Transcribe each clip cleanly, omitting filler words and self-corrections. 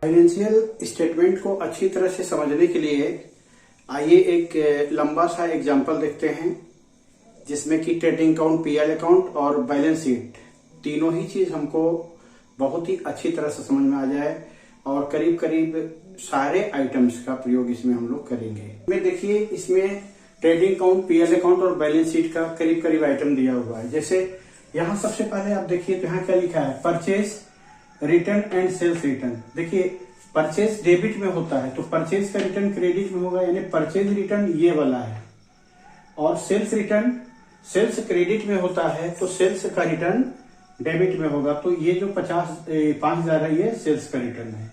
Financial statement को अच्छी तरह से समझने के लिए आइए एक लंबा सा एग्जाम्पल देखते हैं, जिसमें कि ट्रेडिंग अकाउंट, पीएल अकाउंट और बैलेंस शीट तीनों ही चीज हमको बहुत ही अच्छी तरह से समझ में आ जाए और करीब करीब सारे आइटम्स का प्रयोग इसमें हम लोग करेंगे। इसमें देखिए, इसमें ट्रेडिंग अकाउंट, पीएल अकाउंट और बैलेंस शीट का करीब करीब आइटम दिया हुआ है। जैसे यहाँ सबसे पहले आप देखिए तो यहाँ क्या लिखा है, purchase return and sales return. देखिए, परचेज डेबिट में होता है तो परचेज का रिटर्न क्रेडिट में होगा, यानी परचेज रिटर्न ये वाला है। और सेल्स रिटर्न, सेल्स क्रेडिट में होता है तो सेल्स का रिटर्न डेबिट में होगा। तो ये जो 5,000 है ये सेल्स का रिटर्न है,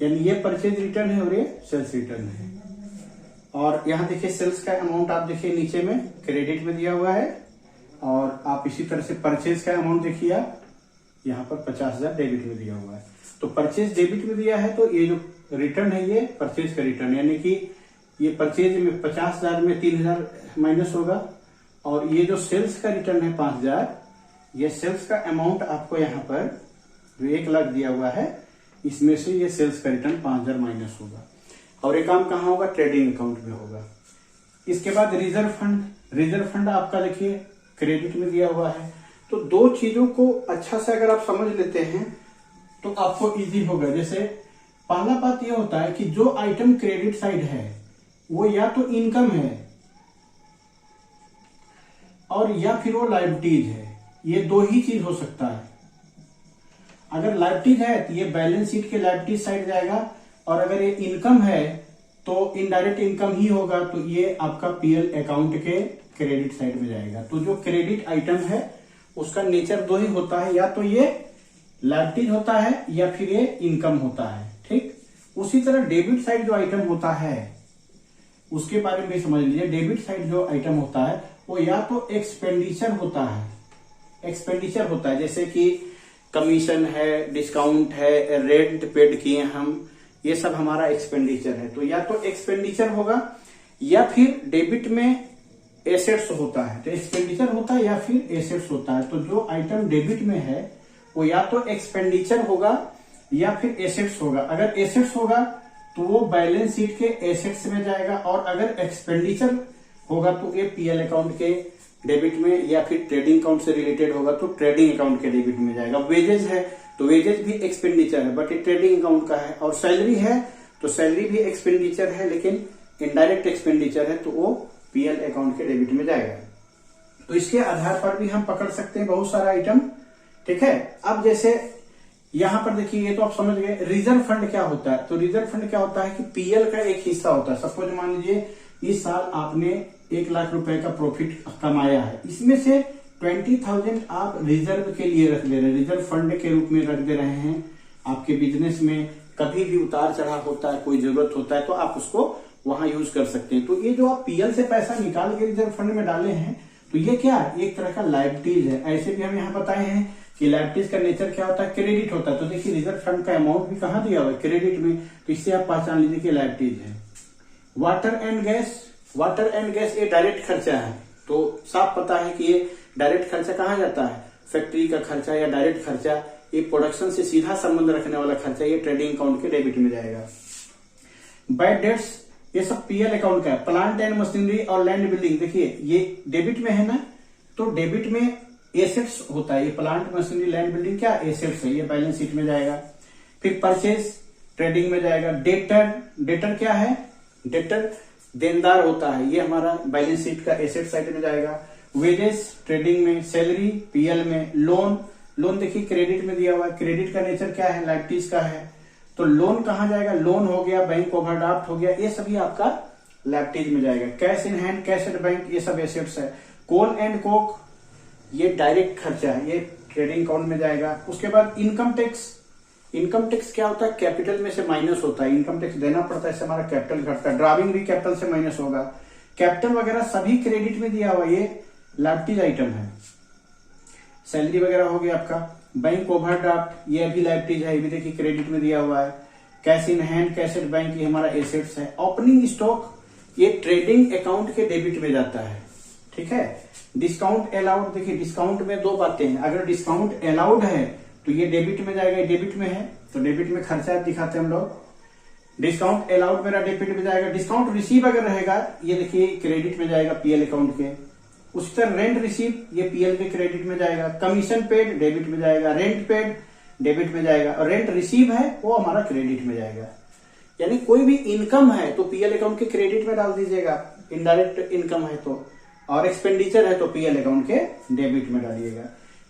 यानी ये परचेज रिटर्न है और ये सेल्स रिटर्न है। और यहाँ देखिए सेल्स का अमाउंट आप देखिए नीचे में क्रेडिट में दिया हुआ है, और आप इसी तरह से परचेज का अमाउंट देखिए आप यहाँ पर 50,000 डेबिट में दिया हुआ है। तो परचेज डेबिट में दिया है तो ये जो रिटर्न है ये परचेज का रिटर्न, यानी कि ये परचेज में 50,000 में 3,000 माइनस होगा। और ये जो सेल्स का रिटर्न है 5,000, ये सेल्स का अमाउंट आपको यहाँ पर जो 1 लाख दिया हुआ है, इसमें से ये सेल्स का रिटर्न 5,000 माइनस होगा। और ये काम कहाँ होगा, ट्रेडिंग अकाउंट में होगा। इसके बाद रिजर्व फंड, रिजर्व फंड आपका देखिए क्रेडिट में दिया हुआ है। तो दो चीजों को अच्छा से अगर आप समझ लेते हैं तो आपको इजी होगा। जैसे पहला बात यह होता है कि जो आइटम क्रेडिट साइड है वो या तो इनकम है और या फिर वो लायबिलिटीज है। ये दो ही चीज हो सकता है। अगर लायबिलिटीज है तो ये बैलेंस शीट के लायबिलिटीज साइड जाएगा, और अगर ये इनकम है तो इनडायरेक्ट इनकम ही होगा, तो ये आपका पीएल अकाउंट के क्रेडिट साइड में जाएगा। तो जो क्रेडिट आइटम है उसका नेचर दो ही होता है, या तो ये लायबिलिटीज होता है या फिर ये इनकम होता है। ठीक, उसी तरह डेबिट साइड जो आइटम होता है उसके बारे में भी समझ लीजिए। डेबिट साइड जो आइटम होता है वो या तो एक्सपेंडिचर होता है, एक्सपेंडिचर होता है, जैसे कि कमीशन है, डिस्काउंट है, रेंट पेड किए हम, ये सब हमारा एक्सपेंडिचर है। तो या तो एक्सपेंडिचर होगा या फिर डेबिट में एसेट्स होता है। तो एक्सपेंडिचर होता है या फिर एसेट्स होता है। तो जो आइटम डेबिट में है वो या तो एक्सपेंडिचर होगा या फिर एसेट्स होगा। अगर एसेट्स होगा तो वो बैलेंस शीट के एसेट्स में जाएगा, और अगर एक्सपेंडिचर होगा तो ये पीएल अकाउंट के डेबिट में या फिर ट्रेडिंग अकाउंट से रिलेटेड होगा तो ट्रेडिंग अकाउंट के डेबिट में जाएगा। वेजेज है तो वेजेज भी एक्सपेंडिचर है बट ये ट्रेडिंग अकाउंट का है। और सैलरी है तो सैलरी भी एक्सपेंडिचर है लेकिन इनडायरेक्ट एक्सपेंडिचर है, तो वो पीएल अकाउंट के डेबिट में जाएगा। तो इसके आधार पर भी हम पकड़ सकते हैं बहुत सारा आइटम। ठीक है, अब जैसे यहां पर देखिए, ये तो आप समझ गए। रिजर्व फंड क्या होता है, तो रिजर्व फंड क्या होता है कि पीएल का एक हिस्सा होता है। सपोज मान लीजिए इस साल आपने 1 लाख रुपए का प्रॉफिट कमाया है, इसमें से 20,000 आप रिजर्व के लिए रख दे रहे हैं, रिजर्व फंड के रूप में रख दे रहे हैं। आपके बिजनेस में कभी भी उतार चढ़ाव होता है, कोई जरूरत होता है तो आप उसको वहां यूज कर सकते हैं। तो ये जो आप पीएल से पैसा निकाल के रिजर्व फंड में डाले हैं तो ये क्या है, एक तरह का लायबिलिटीज है। ऐसे भी हम यहाँ बताए हैं कि लायबिलिटीज का नेचर क्या होता है, क्रेडिट होता है। तो देखिए रिजर्व फंड का अमाउंट भी कहाँ दिया हुआ है, क्रेडिट में। तो इससे आप पहचान लीजिए कि लायबिलिटीज है। Water and gas, water and gas ये डायरेक्ट खर्चा है। तो साफ पता है कि ये डायरेक्ट खर्चा कहाँ जाता है, फैक्ट्री का खर्चा या डायरेक्ट खर्चा, ये प्रोडक्शन से सीधा संबंध रखने वाला खर्चा, ये ट्रेडिंग अकाउंट के डेबिट में जाएगा। बैड डेट्स ये सब पीएल अकाउंट का है। प्लांट एंड मशीनरी और लैंड बिल्डिंग, देखिए ये डेबिट में है ना, तो डेबिट में एसेट्स होता है। ये प्लांट मशीनरी लैंड बिल्डिंग क्या एसेट्स है, ये बैलेंस शीट में जाएगा। फिर परचेज ट्रेडिंग में जाएगा। डेटर, डेटर क्या है, डेटर देनदार होता है, ये हमारा बैलेंस शीट का एसेट साइड में जाएगा। वेजेस ट्रेडिंग में, सैलरी पीएल में। लोन, लोन देखिए क्रेडिट में दिया हुआ है। क्रेडिट का नेचर क्या है, लायबिलिटीज का है। तो लोन कहाँ जाएगा, लोन हो गया, बैंक ओवरड्राफ्ट हो गया, ये सभी आपका लायबिलिटीज में जाएगा। Cash in hand, cash at bank, ये सब एसेट्स है। कोल एंड कोक ये डायरेक्ट खर्चा है, ये ट्रेडिंग अकाउंट में जाएगा। उसके बाद इनकम टैक्स, इनकम टैक्स क्या होता है, कैपिटल में से माइनस होता है, इनकम टैक्स देना पड़ता है, इससे हमारा कैपिटल घटता है। ड्राविंग भी कैपिटल से माइनस होगा। कैपिटल वगैरह सभी क्रेडिट में दिया हुआ, ये लायबिलिटीज आइटम है। सैलरी वगैरह हो गया आपका। बैंक ओवरड्राफ्ट ये भी लायबिलिटीज है, ये भी देखिए क्रेडिट में दिया हुआ है। Cash in hand, cash at bank, ये हमारा एसेट्स है। ओपनिंग स्टॉक ये ट्रेडिंग अकाउंट के डेबिट में जाता है। ठीक है। डिस्काउंट अलाउड, देखिए डिस्काउंट में दो बातें हैं। अगर डिस्काउंट अलाउड है तो ये डेबिट में जाएगा, ये डेबिट में है तो डेबिट में खर्चा दिखाते हैं हम लोग। डिस्काउंट अलाउड मेरा डेबिट में जाएगा। डिस्काउंट रिसीव अगर रहेगा ये देखिए क्रेडिट में जाएगा पीएल अकाउंट के। उसी तरह रेंट रिसीव ये पीएल के क्रेडिट में जाएगा। कमीशन पेड डेबिट में जाएगा। रेंट पेड डेबिट में जाएगा और रेंट रिसीव है वो हमारा क्रेडिट में जाएगा। यानी कोई भी इनकम है तो पीएल अकाउंट के क्रेडिट में डाल दीजिएगा, इनडायरेक्ट इनकम है तो, और एक्सपेंडिचर है तो पीएल अकाउंट के डेबिट में डालिएगा।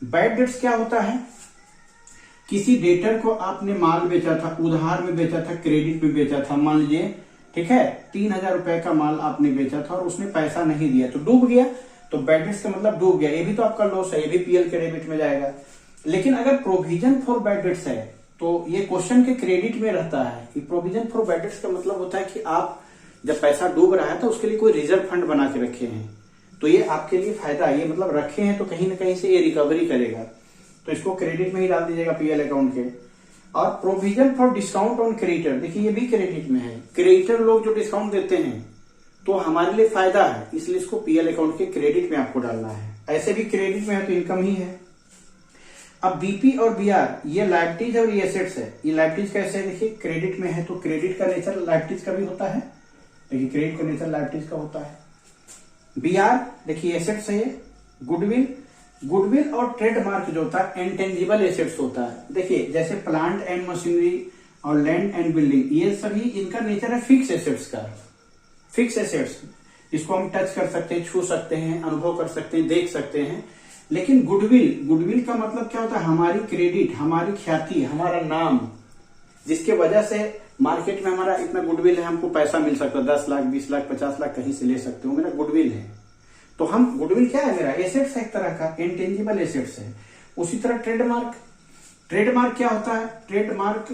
बैड डेट्स क्या होता है, किसी डेटर को आपने माल बेचा था, उधार में बेचा था, क्रेडिट में बेचा था, मान लीजिए ठीक है 3,000 रुपए का माल आपने बेचा था और उसने पैसा नहीं दिया तो डूब गया, तो बैड डेट्स का मतलब डूब गया, ये भी तो आपका लॉस है, ये भी पीएल के डेबिट में जाएगा। लेकिन अगर प्रोविजन फॉर बैड डेट्स है तो ये क्वेश्चन के क्रेडिट में रहता है कि प्रोविजन फॉर बैड डेट्स का मतलब होता है कि आप जब पैसा डूब रहा है तो उसके लिए कोई रिजर्व फंड बना के रखे हैं, तो ये आपके लिए फायदा है, ये मतलब रखे हैं तो कहीं ना कहीं से ये रिकवरी करेगा, तो इसको क्रेडिट में ही डाल दीजिएगा पीएल अकाउंट के। और provision for discount on creditor, देखिए ये भी क्रेडिट में है, क्रेडिटर लोग जो डिस्काउंट देते हैं तो हमारे लिए फायदा है, इसलिए इसको पीएल अकाउंट के क्रेडिट में आपको डालना है। ऐसे भी क्रेडिट में है तो इनकम ही है। अब बीपी और बीआर ये लायबिलिटीज और ये एसेट्स है। ये लायबिलिटीज कैसे है, देखिए क्रेडिट में है तो क्रेडिट का नेचर लायबिलिटीज का भी होता है, देखिए क्रेडिट का नेचर लायबिलिटीज का होता है। बीआर देखिए एसेट्स है, ये गुडविल और ट्रेडमार्क जो होता है इंटेंजिबल एसेट्स होता है। देखिए जैसे प्लांट एंड मशीनरी और लैंड एंड बिल्डिंग ये सभी इनका नेचर है फिक्स एसेट्स का, फिक्स एसेट्स, इसको हम टच कर सकते हैं, छू सकते हैं, अनुभव कर सकते हैं, देख सकते हैं। लेकिन गुडविल का मतलब क्या होता है, हमारी क्रेडिट, हमारी ख्याति, हमारा नाम, जिसके वजह से मार्केट में हमारा इतना गुडविल है, हमको पैसा मिल सकता है 10 लाख 20 लाख 50 लाख कहीं से ले सकते हो, मेरा गुडविल है। तो हम गुडविल क्या है, मेरा एसेट्स है, एक तरह का इंटेंजिबल एसेट्स है। उसी तरह ट्रेडमार्क क्या होता है, ट्रेडमार्क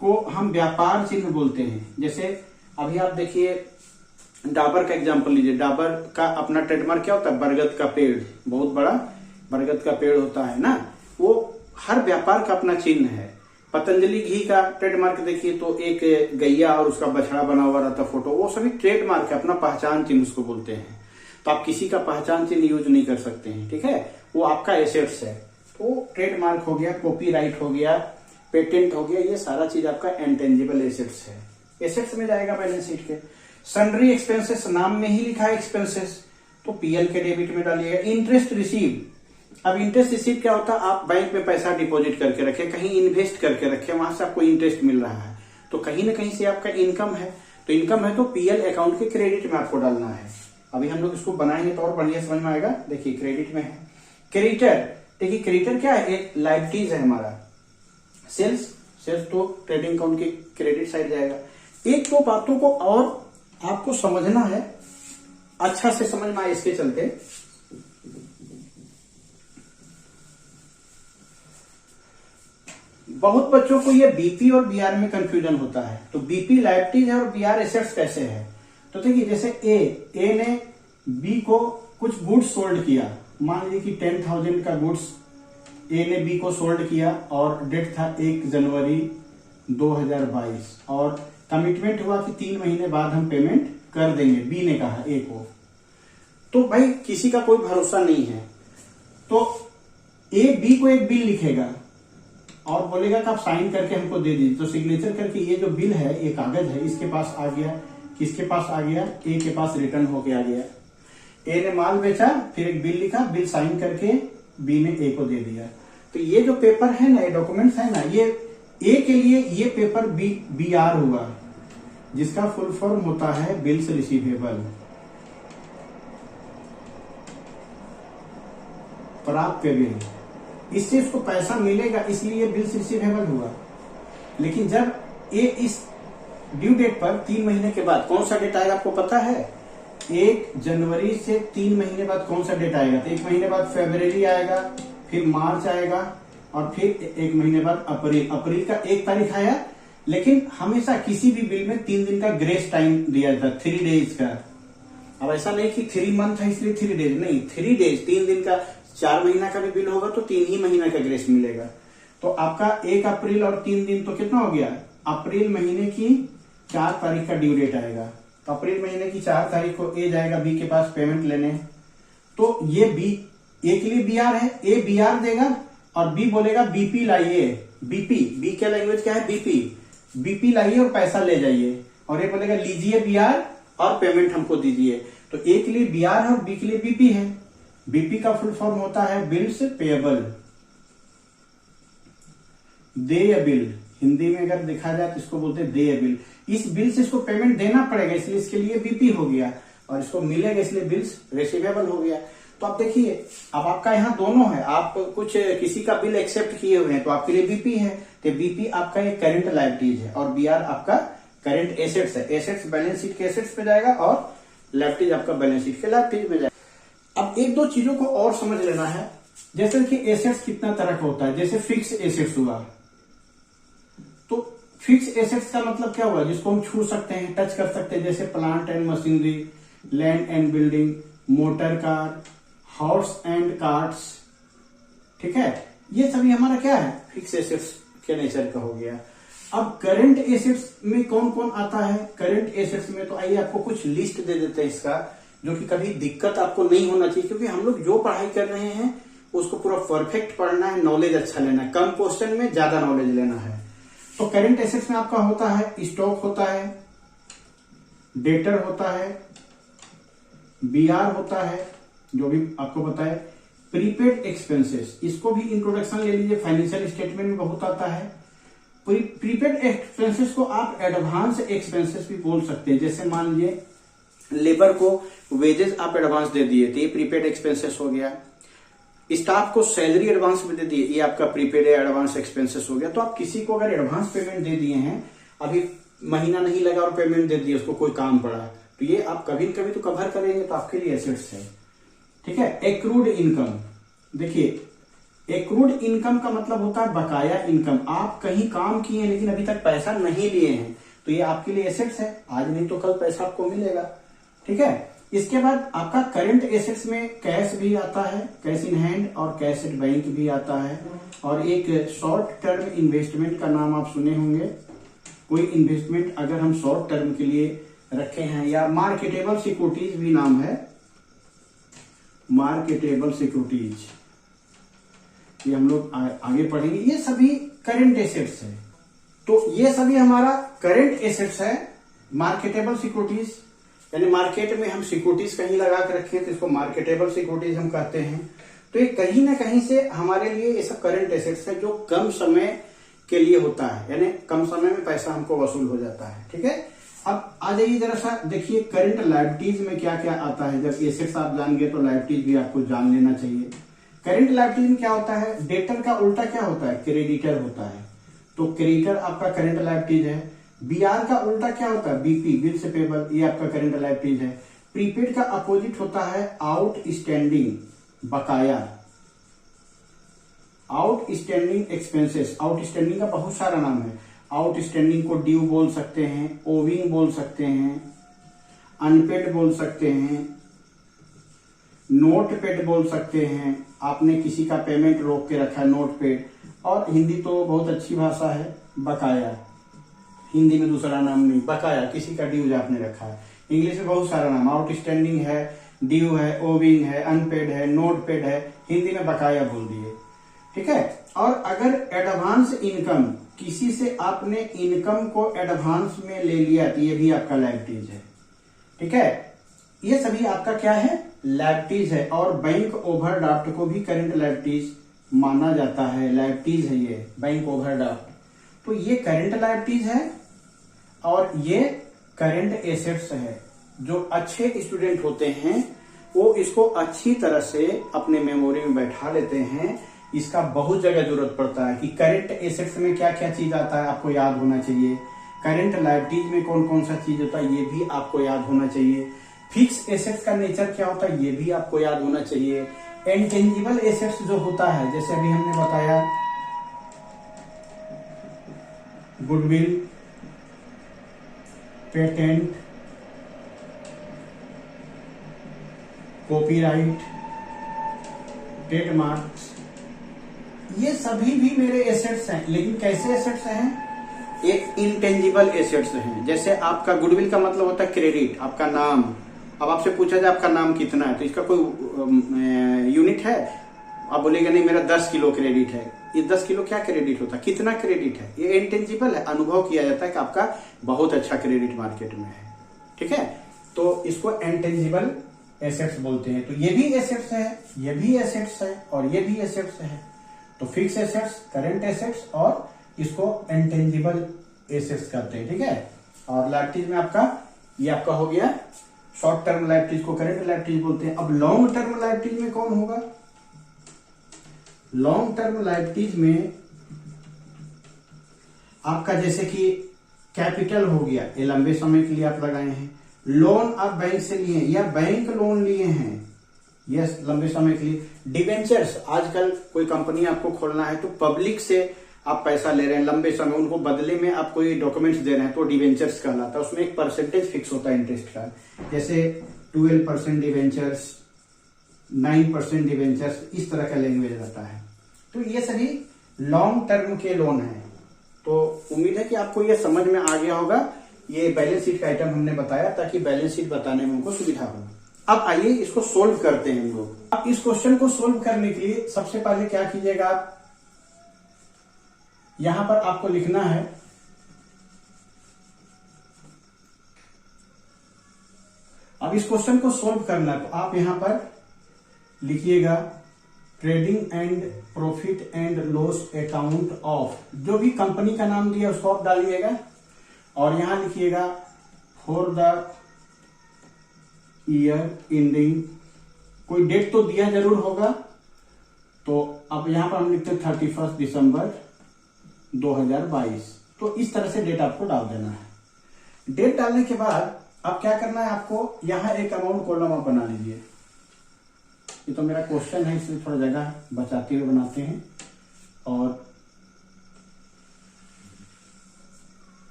को हम व्यापार चिन्ह बोलते हैं। जैसे अभी आप देखिए डाबर का एग्जांपल लीजिए, डाबर का अपना ट्रेडमार्क क्या होता है, बरगद का पेड़, बहुत बड़ा बरगद का पेड़ होता है ना, वो हर व्यापार का अपना चिन्ह है। पतंजलि घी का ट्रेडमार्क देखिए तो एक गैया और उसका बछड़ा बना हुआ रहता फोटो, वो सभी ट्रेडमार्क है, अपना पहचान चिन्ह उसको बोलते हैं। तो आप किसी का पहचान चिन्ह यूज नहीं कर सकते हैं, ठीक है, वो आपका एसेट्स है। तो ट्रेडमार्क हो गया, कॉपीराइट हो गया, पेटेंट हो गया, ये सारा चीज आपका इंटेंजिबल एसेट्स है, एसेट्स में जाएगा बैलेंस शीट के। सन्ड्री एक्सपेंसेस, नाम में ही लिखा है एक्सपेंसेस, तो पीएल के डेबिट में डालिएगा। इंटरेस्ट रिसीव, अब इंटरेस्ट रिसीव क्या होता है, आप बैंक में पैसा डिपॉजिट करके रखे, कहीं इन्वेस्ट करके रखे, वहां से आपको इंटरेस्ट मिल रहा है, तो कहीं ना कहीं से आपका इनकम है, तो इनकम है तो पीएल अकाउंट के क्रेडिट में आपको डालना है। अभी हम लोग इसको बनाएंगे तो और बढ़िया समझ में आएगा। देखिए क्रेडिट में है। क्रेडिटर, देखिए क्रेडिटर क्या है, एक लायबिलिटीज है हमारा। सेल्स तो ट्रेडिंग अकाउंट के क्रेडिट साइड जाएगा। एक दो बातों को और आपको समझना है, अच्छा से समझ में आए इसके चलते। बहुत बच्चों को ये बीपी और बीआर में कंफ्यूजन होता है। तो बीपी लायबिलिटीज है और बीआर एसेट्स कैसे है, तो देखिए जैसे ए ने बी को कुछ गुड्स सोल्ड किया, मान लीजिए कि 10,000 का गुड्स ए ने बी को सोल्ड किया और डेट था 1 जनवरी 2022 और कमिटमेंट हुआ कि 3 महीने बाद हम पेमेंट कर देंगे, बी ने कहा ए को। तो भाई किसी का कोई भरोसा नहीं है, तो ए बी को एक बिल लिखेगा और बोलेगा कि आप साइन करके हमको दे दीजिए, तो सिग्नेचर करके ये जो बिल है, ये कागज है, इसके पास आ गया, किसके पास आ गया, ए के पास रिटर्न होके आ गया। ए ने माल बेचा, फिर एक बिल लिखा, बिल साइन करके बी ने ए को दे दिया। तो ये जो पेपर है ना, ये डॉक्यूमेंट्स है ना, ये ए के लिए ये पेपर बी आर होगा, जिसका फुल फॉर्म होता है बिल्स रिसीवेबल, प्राप्य बिल। इससे इसको पैसा मिलेगा, इसलिए बिल्स रिसीवेबल हुआ। लेकिन जब ए इस ड्यू डेट पर 3 महीने के बाद, कौन सा डेट आएगा आपको पता है, 1 जनवरी से 3 महीने बाद कौन सा डेट आएगा, तो 1 महीने बाद फरवरी आएगा, फिर मार्च आएगा और फिर 1 महीने बाद अप्रैल का 1 तारीख आया। लेकिन हमेशा किसी भी बिल में 3 दिन का ग्रेस टाइम दिया जाता है, 3 डेज का। अब ऐसा नहीं कि 3 मंथ है इसलिए 3 डेज, नहीं, 3 डेज, 3 दिन का। 4 महीना का भी बिल होगा तो 3 ही महीना का ग्रेस मिलेगा। तो आपका 1 अप्रैल और 3 दिन तो कितना हो गया, अप्रैल महीने की 4 तारीख का ड्यू डेट आएगा। तो अप्रैल महीने की 4 तारीख को ए जाएगा बी के पास पेमेंट लेने, तो ये बी ए के लिए बीआर है, ए बीआर देगा और बी बोलेगा बीपी लाइए, बीपी, बी क्या लैंग्वेज क्या है, बीपी, बीपी लाइए और पैसा ले जाइए। और ये बोलेगा लीजिए बीआर और पेमेंट हमको दीजिए। तो ए के लिए बीआर है और बी के लिए बीपी है। बीपी का फुल फॉर्म होता है बिल्स पेएबल, देय बिल, हिंदी में अगर देखा जाए तो इसको बोलते हैं देय बिल। इस बिल से इसको पेमेंट देना पड़ेगा इसलिए इसके लिए बीपी हो गया, और इसको मिलेगा इसलिए बिल्स रिसीवेबल हो गया। तो आप देखिए अब आपका यहाँ दोनों है, आप कुछ किसी का बिल एक्सेप्ट किए हुए हैं तो आपके लिए बीपी है, तो बीपी आपका एक करंट लायबिलिटीज है और बीआर आपका करंट एसेट्स है। एसेट्स बैलेंस शीट के एसेट्स पे जाएगा और लायबिलिटीज आपका बैलेंस शीट के लायबिलिटीज में जाएगा। अब एक दो चीजों को और समझ लेना है, जैसे कि एसेट्स कितना तरह का होता है। जैसे फिक्स एसेट्स हुआ, तो फिक्स एसेट्स का मतलब क्या हुआ, जिसको हम छू सकते हैं, टच कर सकते हैं, जैसे plant and machinery, land and building, motor car, horse and carts, ठीक है, ये सभी हमारा क्या है, फिक्स एसेट्स के नेचर का हो गया। अब करंट एसेट्स में कौन कौन आता है, करंट एसेट्स में तो आइए आपको कुछ लिस्ट दे देते हैं इसका, जो कि कभी दिक्कत आपको नहीं होना चाहिए, क्योंकि हम लोग जो पढ़ाई कर रहे हैं उसको पूरा परफेक्ट पढ़ना है, नॉलेज अच्छा लेना है, कम क्वेश्चन में ज्यादा नॉलेज लेना है। तो करंट एसेट्स में आपका होता है स्टॉक होता है, डेटर होता है, बीआर होता है, जो भी आपको बताए, प्रीपेड एक्सपेंसेस, इसको भी इंट्रोडक्शन ले लीजिए, फाइनेंशियल स्टेटमेंट में बहुत आता है। प्रीपेड एक्सपेंसेस को आप एडवांस एक्सपेंसेस भी बोल सकते हैं। जैसे मान लीजिए लेबर को वेजेस आप एडवांस दे दिए तो ये प्रीपेड एक्सपेंसेस हो गया, स्टाफ को सैलरी एडवांस में दे दिए, ये आपका प्रीपेड एडवांस एक्सपेंसेस हो गया। तो आप किसी को अगर एडवांस पेमेंट दे दिए हैं, अभी महीना नहीं लगा और पेमेंट दे दिए, उसको कोई काम पड़ा, तो ये आप कभी न कभी तो कवर करेंगे, तो आपके लिए एसेट्स है, ठीक है। एक्रूड इनकम, देखिए एक्रूड इनकम का मतलब होता है बकाया इनकम, आप कहीं काम किए हैं लेकिन अभी तक पैसा नहीं लिए हैं, तो ये आपके लिए एसेट्स है, आज नहीं तो कल पैसा आपको मिलेगा, ठीक है। इसके बाद आपका करंट एसेट्स में कैश भी आता है, कैश इन हैंड, और कैश एट बैंक भी आता है, और एक शॉर्ट टर्म इन्वेस्टमेंट का नाम आप सुने होंगे। कोई इन्वेस्टमेंट अगर हम शॉर्ट टर्म के लिए रखे हैं, या मार्केटेबल सिक्योरिटीज भी नाम है, मार्केटेबल सिक्योरिटीज, ये हम लोग आगे पढ़ेंगे। ये सभी करंट एसेट्स है, तो ये सभी हमारा करंट एसेट्स है। मार्केटेबल सिक्योरिटीज यानी मार्केट में हम सिक्योरिटीज कहीं लगा के रखे तो इसको मार्केटेबल सिक्योरिटीज हम कहते हैं। तो ये कहीं ना कहीं से हमारे लिए ये सब करंट एसेट्स है, जो कम समय के लिए होता है, यानी कम समय में पैसा हमको वसूल हो जाता है, ठीक है। अब आ जाइए जरा सा देखिए करंट लायबिलिटीज में क्या क्या आता है। जब एसेट्स आप जान गए तो लायबिलिटीज भी आपको जान लेना चाहिए। करंट लायबिलिटीज में क्या होता है, डेटर का उल्टा क्या होता है, क्रेडिटर होता है, तो क्रेडिटर आपका करंट लायबिलिटीज है। बीआर का उल्टा क्या होता है, बीपी, बिल से पेबल, ये आपका करंट लायबिलिटीज है। प्रीपेड का अपोजिट होता है आउटस्टैंडिंग, बकाया, आउटस्टैंडिंग एक्सपेंसेस। आउटस्टैंडिंग का बहुत सारा नाम है, आउटस्टैंडिंग को ड्यू बोल सकते हैं, ओविंग बोल सकते हैं, अनपेड बोल सकते हैं, नोट पेड बोल सकते हैं, आपने किसी का पेमेंट रोक के रखा है, नोट पेड, और हिंदी तो बहुत अच्छी भाषा है, बकाया, हिंदी में दूसरा नाम नहीं, बकाया, किसी का ड्यूज आपने रखा है। इंग्लिश में बहुत सारा नाम, आउटस्टैंडिंग है, ड्यू है, ओविंग है, अनपेड है, नोट पेड है, हिंदी में बकाया बोल दिए, ठीक है। और अगर एडवांस इनकम, किसी से आपने इनकम को एडवांस में ले लिया, तो ये भी आपका लायबिलिटीज है, ठीक है। ये सभी आपका क्या है, लायबिलिटीज है। और बैंक ओवरड्राफ्ट को भी करंट लायबिलिटीज माना जाता है, लायबिलिटीज है ये बैंक ओवरड्राफ्ट। तो ये करंट लायबिलिटीज है और ये करंट एसेट्स है। जो अच्छे स्टूडेंट होते हैं वो इसको अच्छी तरह से अपने मेमोरी में बैठा लेते हैं। इसका बहुत जगह जरूरत पड़ता है कि करंट एसेट्स में क्या क्या चीज आता है, आपको याद होना चाहिए। करंट लायबिलिटीज में कौन कौन सा चीज होता है, ये भी आपको याद होना चाहिए। फिक्स एसेट्स का नेचर क्या होता है, ये भी आपको याद होना चाहिए। इंटेंजिबल एसेट्स जो होता है, जैसे अभी हमने बताया, गुडविल, पेटेंट, कॉपीराइट, ट्रेडमार्क्स, ये सभी भी मेरे एसेट्स हैं। लेकिन कैसे एसेट्स हैं, एक इंटेंजिबल एसेट्स हैं। जैसे आपका गुडविल का मतलब होता है क्रेडिट, आपका नाम। अब आपसे पूछा जाए आपका नाम कितना है, तो इसका कोई यूनिट है, आप बोलेगा नहीं मेरा 10 किलो क्रेडिट है। ये 10 किलो क्या क्रेडिट होता है, कितना क्रेडिट है, ये इंटेंजिबल है, अनुभव किया जाता है कि आपका बहुत अच्छा क्रेडिट मार्केट में है। ठीक है, तो इसको इंटेंजिबल एसेट्स बोलते हैं। तो ये भी एसेट्स है, ये भी एसेट्स है और ये भी एसेट्स है। तो फिक्स एसेट्स, करंट एसेट्स और इसको इंटेंजिबल एसेट्स करते हैं। ठीक है, और लाइबिलिटीज में आपका ये आपका हो गया शॉर्ट टर्म लाइबिलिटीज को करंट लाइबिलिटीज बोलते हैं। अब लॉन्ग टर्म लाइबिलिटीज में कौन होगा, लॉन्ग टर्म लाइबिलिटीज में आपका जैसे कि कैपिटल हो गया, ये लंबे समय के लिए आप लगाए हैं। लोन आप बैंक से लिए या बैंक लोन लिए हैं, यस लंबे समय के लिए। डिबेंचर्स, आजकल कोई कंपनी आपको खोलना है तो पब्लिक से आप पैसा ले रहे हैं लंबे समय, उनको बदले में आप कोई डॉक्यूमेंट्स दे रहे हैं तो डिबेंचर्स कहलाता है। उसमें एक परसेंटेज फिक्स होता है इंटरेस्ट का, जैसे 12% डिबेंचर्स, 9% डिबेंचर्स, इस तरह का लैंग्वेज रहता है। तो ये सभी लॉन्ग टर्म के लोन है। तो उम्मीद है कि आपको ये समझ में आ गया होगा। ये बैलेंस शीट का आइटम हमने बताया ताकि बैलेंस शीट बताने में उनको सुविधा हो। अब आइए इसको सोल्व करते हैं हम लोग। अब इस क्वेश्चन को सोल्व करने के लिए सबसे पहले क्या कीजिएगा, आप यहां पर आपको लिखना है अब इस क्वेश्चन को सोल्व करना है तो आप यहां पर लिखिएगा trading and profit and loss account of, जो भी कंपनी का नाम दिया उसको आप डालिएगा और यहां लिखिएगा फॉर द ईयर एंडिंग, कोई डेट तो दिया जरूर होगा। तो अब यहां पर हम लिखते हैं 31 दिसंबर 2022। तो इस तरह से डेट आपको डाल देना है। डेट डालने के बाद अब क्या करना है आपको, यहां एक अमाउंट कॉलम आप बना लीजिए। ये तो मेरा क्वेश्चन है इसलिए थोड़ा जगह बचाते हुए बनाते हैं। और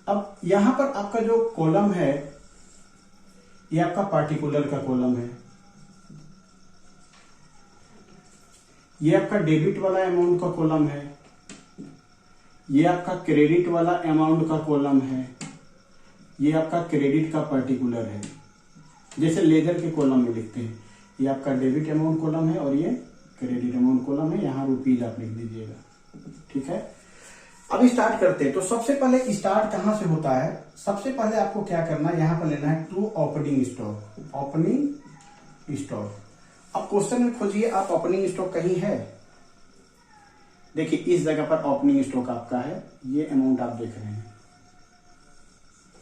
अब यहां पर आपका जो कॉलम है ये आपका पार्टिकुलर का कॉलम है, ये आपका डेबिट वाला अमाउंट का कॉलम है, ये आपका क्रेडिट वाला अमाउंट का कॉलम है, ये आपका क्रेडिट का पर्टिकुलर है, जैसे लेजर के कॉलम में लिखते हैं। ये आपका डेबिट अमाउंट कॉलम है और ये क्रेडिट अमाउंट कॉलम है, यहां रुपीज आप लिख दीजिएगा। ठीक है, अब स्टार्ट करते हैं। तो सबसे पहले स्टार्ट कहां से होता है, सबसे पहले आपको क्या करना है, यहां पर लेना है to opening stock, opening stock. अब क्वेश्चन में खोजिए आप ओपनिंग स्टॉक कहीं है, देखिए इस जगह पर ओपनिंग स्टॉक आपका है, ये अमाउंट आप देख रहे हैं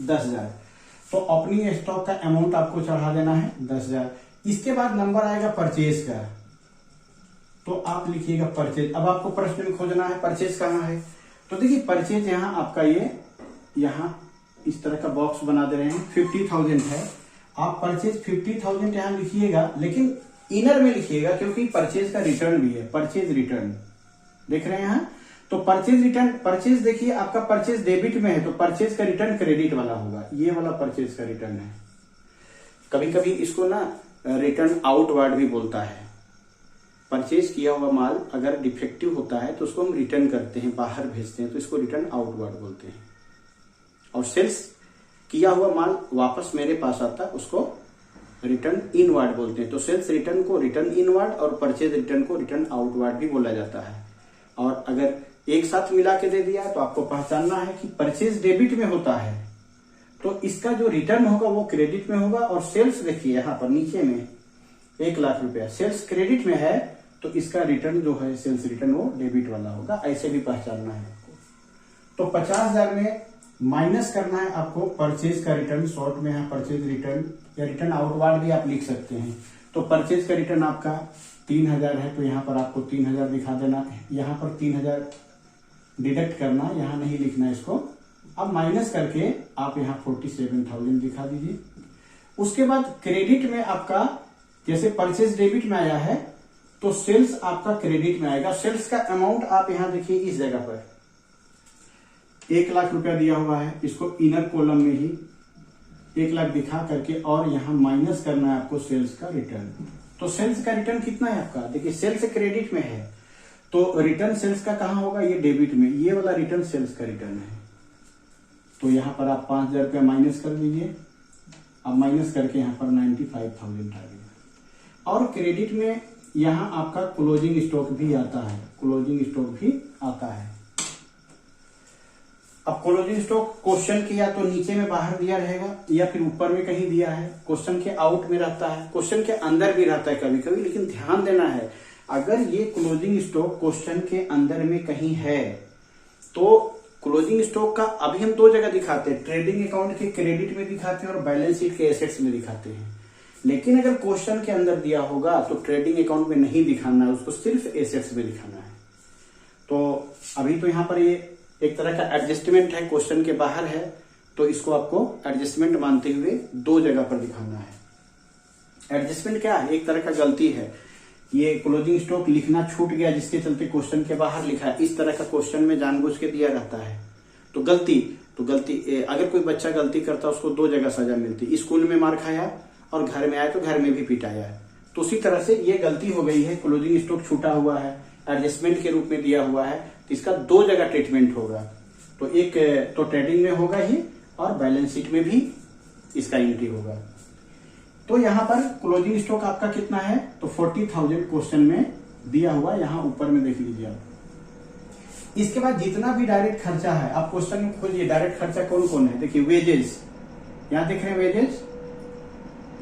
10,000। तो ओपनिंग स्टॉक का अमाउंट आपको चढ़ा देना है 10,000। इसके बाद नंबर आएगा परचेज का, तो आप लिखिएगा परचेज। अब आपको प्रश्न में खोजना है परचेज कहाँ है, तो देखिए परचेज यहाँ आपका ये यहाँ इस तरह का बॉक्स बना दे रहे हैं, 50,000 है। आप परचेज 50,000 यहाँ लिखिएगा, लेकिन इनर में लिखिएगा क्योंकि परचेज का रिटर्न भी है, परचेज रिटर्न देख रहे हैं यहाँ। तो परचेज रिटर्न, परचेज देखिए आपका परचेज डेबिट में है तो परचेज का रिटर्न क्रेडिट वाला होगा, ये वाला परचेज का रिटर्न है। कभी कभी इसको ना रिटर्न आउटवर्ड भी बोलता है। परचेज किया हुआ माल अगर डिफेक्टिव होता है तो उसको हम रिटर्न करते हैं, बाहर भेजते हैं, तो इसको रिटर्न आउटवर्ड बोलते हैं। और सेल्स किया हुआ माल वापस मेरे पास आता है उसको रिटर्न इनवर्ड बोलते हैं। तो सेल्स रिटर्न को रिटर्न इनवर्ड और परचेज रिटर्न को रिटर्न आउटवर्ड भी बोला जाता है। और अगर एक साथ मिला के दे दिया तो आपको पहचानना है कि परचेज डेबिट में होता है तो इसका जो रिटर्न होगा वो क्रेडिट में होगा। और सेल्स देखिए यहाँ पर नीचे में 1,00,000 रुपया सेल्स क्रेडिट में है तो इसका रिटर्न जो है सेल्स रिटर्न वो डेबिट वाला होगा, ऐसे भी पहचानना है आपको। तो 50,000 में माइनस करना है आपको परचेज का रिटर्न, शॉर्ट में है परचेज रिटर्न या रिटर्न आउटवर्ड भी आप लिख सकते हैं। तो परचेज का रिटर्न आपका 3,000 है तो यहाँ पर आपको 3,000 दिखा देना है, यहाँ पर 3,000 डिडक्ट करना, यहाँ नहीं लिखना इसको। अब माइनस करके आप यहाँ 47,000 दिखा दीजिए। उसके बाद क्रेडिट में आपका जैसे परचेज डेबिट में आया है तो सेल्स आपका क्रेडिट में आएगा। सेल्स का अमाउंट आप यहाँ देखिए इस जगह पर 1,00,000 रुपया दिया हुआ है, इसको इनर कॉलम में ही 1,00,000 दिखा करके और यहाँ माइनस करना है आपको सेल्स का रिटर्न। तो सेल्स का रिटर्न कितना है आपका, देखिए सेल्स क्रेडिट में है तो रिटर्न सेल्स का कहाँ होगा, ये डेबिट में, ये वाला रिटर्न सेल्स का रिटर्न है। तो यहाँ पर आप 5,000 रुपया माइनस कर दीजिए। अब माइनस करके यहाँ पर 95,000 आ गया। और क्रेडिट में यहाँ आपका क्लोजिंग स्टॉक भी आता है, क्लोजिंग स्टॉक भी आता है। अब क्लोजिंग स्टॉक क्वेश्चन के या तो नीचे में बाहर दिया रहेगा या फिर ऊपर में कहीं दिया है, क्वेश्चन के आउट में रहता है, क्वेश्चन के अंदर भी रहता है कभी कभी। लेकिन ध्यान देना है, अगर ये क्लोजिंग स्टॉक क्वेश्चन के अंदर में कहीं है तो क्लोजिंग स्टॉक का अभी हम दो जगह दिखाते हैं, ट्रेडिंग अकाउंट के क्रेडिट में दिखाते हैं और बैलेंस शीट के एसेट्स में दिखाते हैं। लेकिन अगर क्वेश्चन के अंदर दिया होगा तो ट्रेडिंग अकाउंट में नहीं दिखाना है, उसको सिर्फ एसेट्स में दिखाना है। तो अभी तो यहाँ पर ये एक तरह का एडजस्टमेंट है, क्वेश्चन के बाहर है, तो इसको आपको एडजस्टमेंट मानते हुए दो जगह पर दिखाना है। एडजस्टमेंट क्या है? एक तरह का गलती है, ये क्लोजिंग स्टॉक लिखना छूट गया जिसके चलते क्वेश्चन के बाहर लिखा है। इस तरह का क्वेश्चन में जानबूझ के दिया रहता है। तो गलती अगर कोई बच्चा गलती करता है उसको दो जगह सजा मिलती, स्कूल में मार खाया और घर में आया तो घर में भी पिटाया। तो उसी तरह से ये गलती हो गई है, क्लोजिंग स्टॉक छूटा हुआ है, एडजस्टमेंट के रूप में दिया हुआ है, तो इसका दो जगह ट्रीटमेंट होगा। तो एक तो ट्रेडिंग में होगा ही और बैलेंस शीट में भी इसका एंट्री होगा। तो यहाँ पर क्लोजिंग स्टॉक आपका कितना है? तो 40,000 क्वेश्चन में दिया हुआ, यहाँ ऊपर में देख लीजिए आप। इसके बाद जितना भी डायरेक्ट खर्चा है आप क्वेश्चन में खोजिए, डायरेक्ट खर्चा कौन कौन है। देखिए वेजेस, यहाँ देख रहे हैं वेजेस,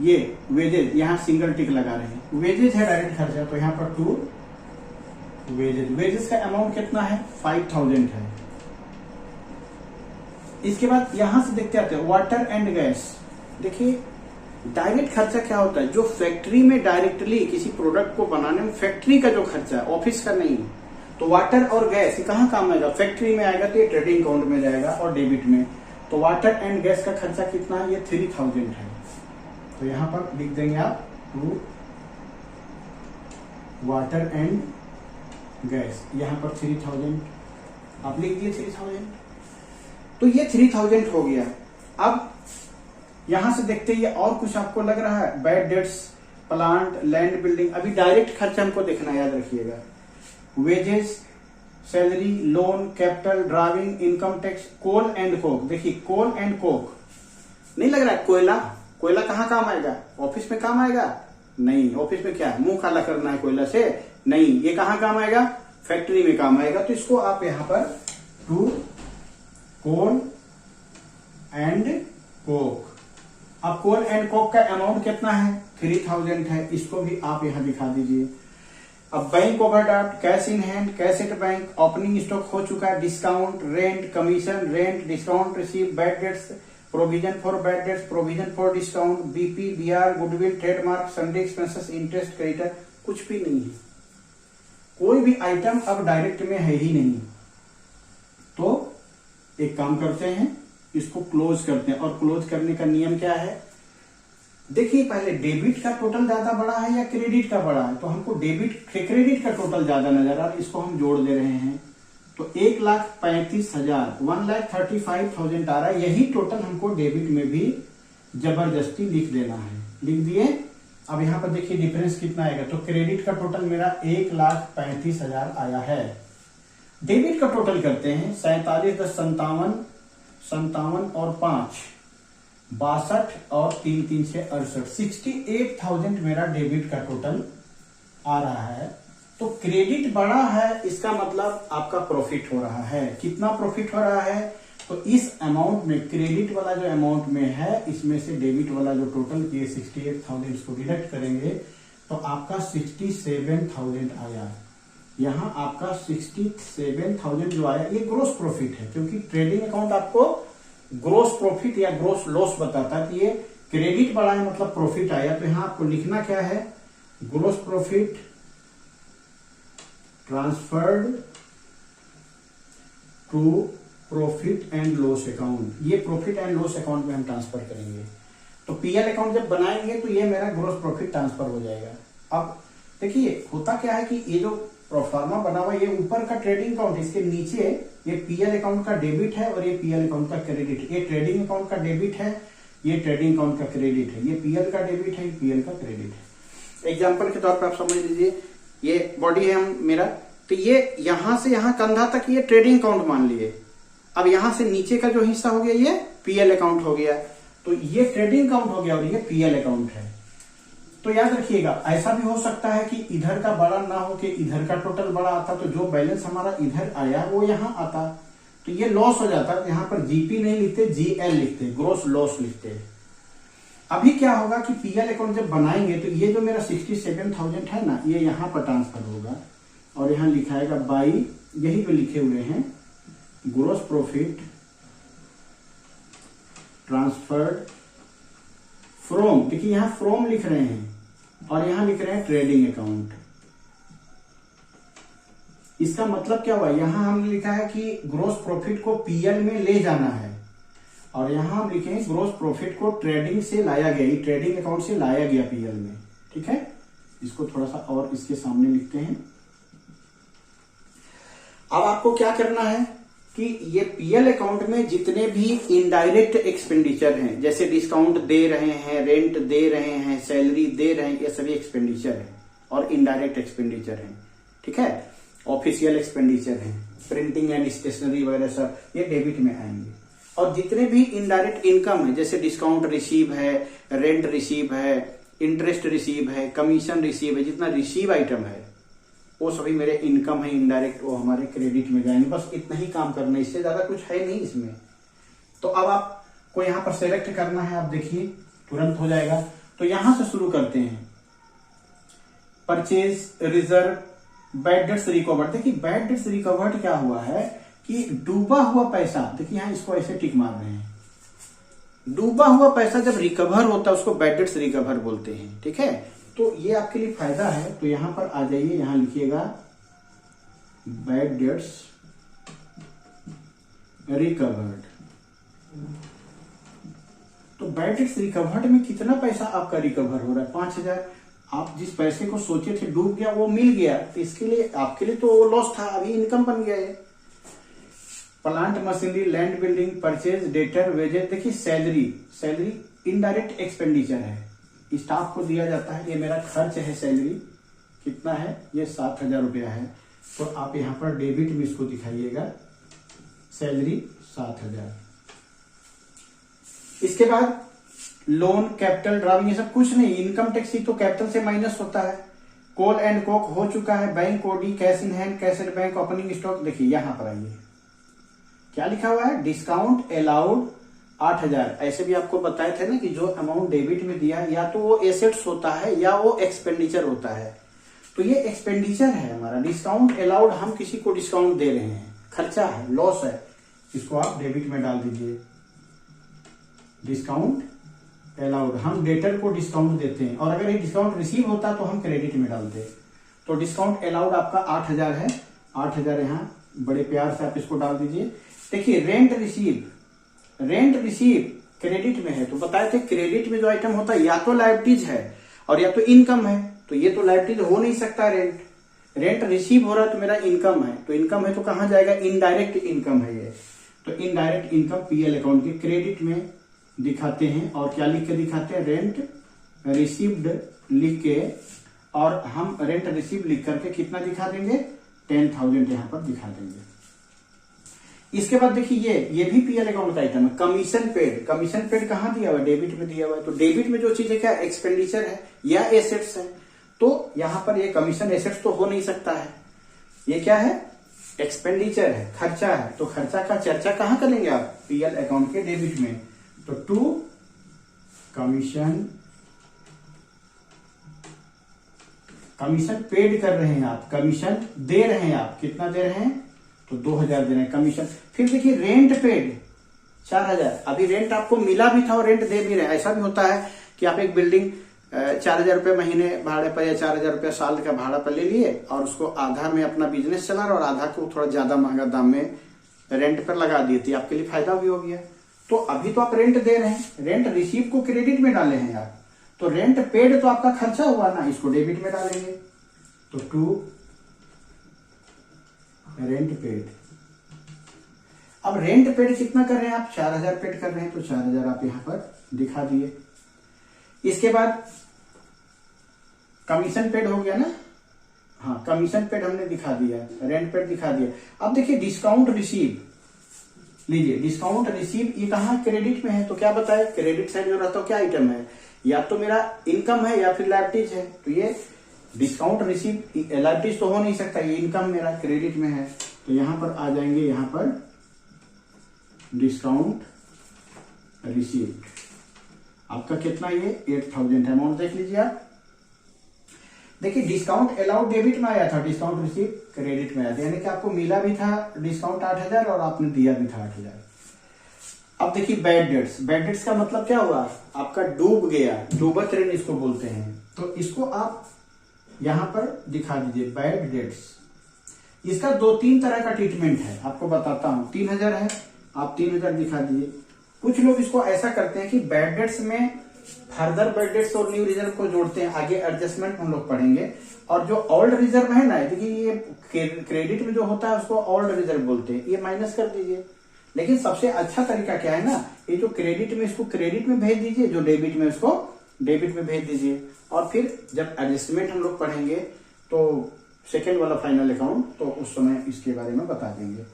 ये वेजेस यहाँ सिंगल टिक लगा रहे हैं, वेजेस है डायरेक्ट खर्चा। तो यहाँ पर 2 वेजेस का अमाउंट कितना है? 5,000 है। इसके बाद यहां से देखते आते हैं वाटर एंड गैस। देखिए डायरेक्ट खर्चा क्या होता है? जो फैक्ट्री में डायरेक्टली किसी प्रोडक्ट को बनाने में फैक्ट्री का जो खर्चा है, ऑफिस का नहीं। तो वाटर और गैस ये कहाँ काम आएगा? फैक्ट्री में आएगा तो ये ट्रेडिंग अकाउंट में जाएगा और डेबिट में। तो वाटर एंड गैस का खर्चा कितना है? ये 3,000 है। तो यहां पर लिख देंगे आप 2 वाटर एंड गैस, यहां पर 3,000 आप लिख दिए 3,000। तो ये 3,000 हो गया। अब यहां से देखते ही और कुछ आपको लग रहा है? Bad debts, plant, land, building. अभी डायरेक्ट खर्चा हमको देखना, याद रखिएगा। Wages, salary, loan, capital, driving, income tax, coal and coke. देखिए कोल एंड कोक नहीं लग रहा है? कोयला कहाँ काम आएगा? ऑफिस में काम आएगा? नहीं। ऑफिस में क्या है, मुंह काला करना है कोयला से? नहीं। ये कहाँ काम आएगा? फैक्ट्री में काम आएगा। तो इसको आप यहां पर 2 कोल एंड कोक। अब कोल एंड कोक का अमाउंट कितना है? 3,000 है। इसको भी आप यहां दिखा दीजिए। अब bank overdraft, cash in hand, cash at bank, opening stock हो चुका है, discount, rent, commission, rent, discount receive, bad debts, provision for bad debts, provision for discount, BP, BR, goodwill, trademark, sundry expenses, interest, creditor, कुछ भी नहीं है। कोई भी item अब डायरेक्ट में है ही नहीं। तो एक काम करते हैं, इसको क्लोज करते हैं। और क्लोज करने का नियम क्या है? देखिए पहले डेबिट का टोटल ज्यादा बड़ा है या क्रेडिट का बड़ा है? तो हमको क्रेडिट का टोटल ज्यादा नजर आ रहा है, इसको हम जोड़ दे रहे हैं। तो 1,35,000 1,35,000 आ रहा है। यही टोटल हमको डेबिट में भी जबरदस्ती लिख देना है। लिख दिए। अब यहां पर देखिए डिफरेंस कितना आएगा? तो क्रेडिट का टोटल मेरा 1,35,000 आया है। डेबिट का टोटल करते हैं 47 और 5 62 और 3 3 से 68 68,000 मेरा डेबिट का टोटल आ रहा है। तो क्रेडिट बड़ा है, इसका मतलब आपका प्रॉफिट हो रहा है। कितना प्रॉफिट हो रहा है? तो इस अमाउंट में क्रेडिट वाला जो अमाउंट में है, इसमें से डेबिट वाला जो टोटल किए 68,000 इसको डिडक्ट करेंगे तो आपका 67,000 आया। यहां आपका 67,000 जो आया ये ग्रोस प्रॉफिट है, क्योंकि ट्रेडिंग अकाउंट आपको ग्रोस प्रॉफिट या ग्रोस लॉस बताता है। तो ये क्रेडिट बढ़ा है मतलब प्रॉफिट आया। तो यहां आपको लिखना क्या है? Gross profit transferred to profit and loss account. ये प्रॉफिट एंड लॉस अकाउंट में हम ट्रांसफर करेंगे। तो पीएल अकाउंट जब बनाएंगे तो ये मेरा ग्रोस प्रॉफिट ट्रांसफर हो जाएगा। अब देखिए होता क्या है कि ये जो प्रोफार्मा बना हुआ ये ऊपर का ट्रेडिंग अकाउंट, इसके नीचे ये पीएल अकाउंट का डेबिट है और ये पीएल अकाउंट का क्रेडिट है। ये ट्रेडिंग अकाउंट का डेबिट है, ये ट्रेडिंग अकाउंट का क्रेडिट है। ये पीएल का डेबिट है, ये पीएल का क्रेडिट है। एग्जांपल के तौर पर आप समझ लीजिए ये बॉडी है मेरा, तो ये यहां से यहां कंधा तक ये ट्रेडिंग अकाउंट मान लिए। अब यहां से नीचे का जो हिस्सा हो गया ये पीएल अकाउंट हो गया। तो ये ट्रेडिंग अकाउंट हो गया और ये पीएल अकाउंट है। तो याद रखिएगा, ऐसा भी हो सकता है कि इधर का बड़ा ना हो कि इधर का टोटल बड़ा आता, तो जो बैलेंस हमारा इधर आया वो यहाँ आता, तो ये लॉस हो जाता। यहाँ पर जीपी नहीं लिखते, जीएल लिखते, ग्रोस लॉस लिखते। अभी क्या होगा कि पीएल अकाउंट जब बनाएंगे तो ये जो मेरा 67,000 है ना, ये यहाँ पर ट्रांसफर होगा और यहाँ लिखाएगा बाई, यही पे लिखे हुए हैं, ग्रोस प्रॉफिट ट्रांसफर्ड फ्रॉम, देखिए यहाँ फ्रॉम लिख रहे हैं और यहां लिख रहे हैं ट्रेडिंग अकाउंट। इसका मतलब क्या हुआ, यहां हमने लिखा है कि ग्रोस प्रॉफिट को पीएल में ले जाना है और यहां हम लिखें ग्रोस प्रॉफिट को ट्रेडिंग से लाया गया, ट्रेडिंग अकाउंट से लाया गया पीएल में। ठीक है, इसको थोड़ा सा और इसके सामने लिखते हैं। अब आपको क्या करना है कि ये पीएल अकाउंट में जितने भी इनडायरेक्ट एक्सपेंडिचर हैं, जैसे डिस्काउंट दे रहे हैं, रेंट दे रहे हैं, सैलरी दे रहे हैं, ये सभी एक्सपेंडिचर है और इनडायरेक्ट एक्सपेंडिचर है। ठीक है, ऑफिशियल एक्सपेंडिचर है, प्रिंटिंग एंड स्टेशनरी वगैरह सब ये डेबिट में आएंगे। और जितने भी इनडायरेक्ट इनकम है, जैसे डिस्काउंट रिसीव है, रेंट रिसीव है, इंटरेस्ट रिसीव है, कमीशन रिसीव है, जितना रिसीव आइटम है वो सभी मेरे इनकम है इनडायरेक्ट, वो हमारे क्रेडिट में जाएंगे। बस इतना ही काम करना है, इससे ज्यादा कुछ है नहीं इसमें। तो अब आपको यहां पर सेलेक्ट करना है, आप देखिए तुरंत हो जाएगा। तो यहां से शुरू करते हैं, purchase, reserve, bad debts recovered. देखिए बैड डेट्स रिकवर्ड क्या हुआ है कि डूबा हुआ पैसा, देखिए यहां इसको ऐसे टिक मार रहे हैं, डूबा हुआ पैसा जब रिकवर होता है उसको बैड डेट्स रिकवर बोलते हैं। ठीक है, तो ये आपके लिए फायदा है। तो यहां पर आ जाइए, यहां लिखिएगा बैड डेट्स रिकवर्ड। तो बैड डेट्स रिकवर्ड में कितना पैसा आपका रिकवर हो रहा है? 5,000। आप जिस पैसे को सोचे थे डूब गया वो मिल गया, तो इसके लिए आपके लिए तो वो लॉस था, अभी इनकम बन गया है। Plant machinery, land building, purchase, debtor, wages. देखिए सैलरी इनडायरेक्ट एक्सपेंडिचर है, स्टाफ को दिया जाता है। ये मेरा खर्च है, सैलरी कितना है, ये 7,000 रुपया है। तो आप यहां पर डेबिट में इसको दिखाइएगा, सैलरी 7,000। इसके बाद लोन, कैपिटल, ड्राइविंग, ये सब कुछ नहीं, इनकम टैक्स ही तो कैपिटल से माइनस होता है। कोल एंड कोक हो चुका है, bank OD, cash in hand, cash at bank, opening stock. देखिए यहां पर आइए, क्या लिखा हुआ है, डिस्काउंट अलाउड 8,000। ऐसे भी आपको बताए थे ना कि जो अमाउंट डेबिट में दिया है या तो वो एसेट्स होता है या वो एक्सपेंडिचर होता है। तो ये एक्सपेंडिचर है हमारा। डिस्काउंट अलाउड, हम किसी को डिस्काउंट दे रहे हैं, खर्चा है, लॉस है, इसको आप डेबिट में डाल दीजिए। डिस्काउंट अलाउड, हम डेटर को डिस्काउंट देते हैं और अगर ये डिस्काउंट रिसीव होता तो हम क्रेडिट में डालते। तो डिस्काउंट अलाउड आपका 8,000 है, 8,000 यहाँ बड़े प्यार से आप इसको डाल दीजिए। देखिए रेंट रिसीव क्रेडिट में है, तो बताए थे क्रेडिट में जो आइटम होता है या तो लायबिलिटीज है और या तो इनकम है। तो ये तो लायबिलिटीज हो नहीं सकता, रेंट रिसीव हो रहा है तो मेरा इनकम है, तो इनकम है तो कहां जाएगा, इनडायरेक्ट इनकम है ये। तो इनडायरेक्ट इनकम पीएल अकाउंट के क्रेडिट में दिखाते हैं। और क्या लिख के दिखाते हैं, रेंट रिसीव्ड लिख के, और हम रेंट रिसीव लिख करके कितना दिखा देंगे, 10,000 यहां पर दिखा देंगे। इसके बाद देखिए ये भी पीएल अकाउंट का आइटम है, कमीशन पेड कहां दिया हुआ है, डेबिट में दिया हुआ है। तो डेबिट में जो चीज है क्या, एक्सपेंडिचर है या एसेट्स है। तो यहां पर ये कमीशन एसेट्स तो हो नहीं सकता है, ये क्या है, एक्सपेंडिचर है, खर्चा है। तो खर्चा का चर्चा कहां करेंगे आप, पीएल अकाउंट के डेबिट में। तो टू कमीशन पेड कर रहे हैं आप, कमीशन दे रहे हैं आप, कितना दे रहे हैं, तो 2,000 दे रहे हैं कमीशन। फिर देखिए रेंट पेड 4,000, अभी रेंट आपको मिला भी था और रेंट दे भी रहे हैं। ऐसा भी होता है कि आप एक बिल्डिंग 4,000 रुपये महीने भाड़े पर या 4,000 रुपये साल का भाड़ा पर ले लिए और उसको आधा में अपना बिजनेस चला रहा और आधा को थोड़ा ज्यादा महंगा दाम में रेंट पर लगा दिए थे, आपके लिए फायदा भी हो गया। तो अभी तो आप रेंट दे रहे हैं, रेंट रिसीव को क्रेडिट में डाले हैं आप, तो रेंट पेड तो आपका खर्चा हुआ ना, इसको डेबिट में डालेंगे। तो टू रेंट पेड। अब रेंट पेड कितना कर रहे हैं आप, 4,000 पेड कर रहे हैं, तो 4,000 आप यहां पर दिखा दिए। इसके बाद कमीशन पेड हो गया ना, हाँ कमीशन पेड हमने दिखा दिया, रेंट पेड दिखा दिया। अब देखिए डिस्काउंट रिसीव लीजिए, डिस्काउंट रिसीव ये कहां क्रेडिट में है, तो क्या बताए, क्रेडिट साइड जो रहता है क्या आइटम है, या तो मेरा इनकम है या फिर लाइबिलिटीज है। तो ये डिस्काउंट रिसीव लाइबिलिटीज तो हो नहीं सकता, ये इनकम मेरा क्रेडिट में है। तो यहां पर आ जाएंगे, यहां पर डिस्काउंट रिसीव्ड आपका कितना, ये 8000 है। अमाउंट देख लीजिए आप, देखिए डिस्काउंट अलाउड डेबिट में आया था, डिस्काउंट रिसीव क्रेडिट में आया था, यानी कि आपको मिला भी था डिस्काउंट 8000 और आपने दिया भी था 8000। अब देखिए बैड डेट्स, बैड डेट्स का मतलब क्या हुआ, आपका डूब गया, डूबत ऋण इसको बोलते हैं। तो इसको आप यहां पर दिखा दीजिए बैड डेट्स। इसका 2-3 तरह का ट्रीटमेंट है, आपको बताता हूं। 3000 है, आप 3000 दिखा दीजिए। कुछ लोग इसको ऐसा करते हैं कि बैड डेट्स में फर्दर बैड डेट्स और न्यू रिजर्व को जोड़ते हैं, आगे एडजस्टमेंट हम लोग पढ़ेंगे। और जो ओल्ड रिजर्व है ना, देखिए ये क्रेडिट में जो होता है उसको ओल्ड रिजर्व बोलते हैं, ये माइनस कर दीजिए। लेकिन सबसे अच्छा तरीका क्या है ना, ये जो क्रेडिट में इसको क्रेडिट में भेज दीजिए, जो डेबिट में उसको डेबिट में भेज दीजिए। और फिर जब एडजस्टमेंट हम लोग पढ़ेंगे तो सेकेंड वाला फाइनल अकाउंट, तो उस समय इसके बारे में बता देंगे।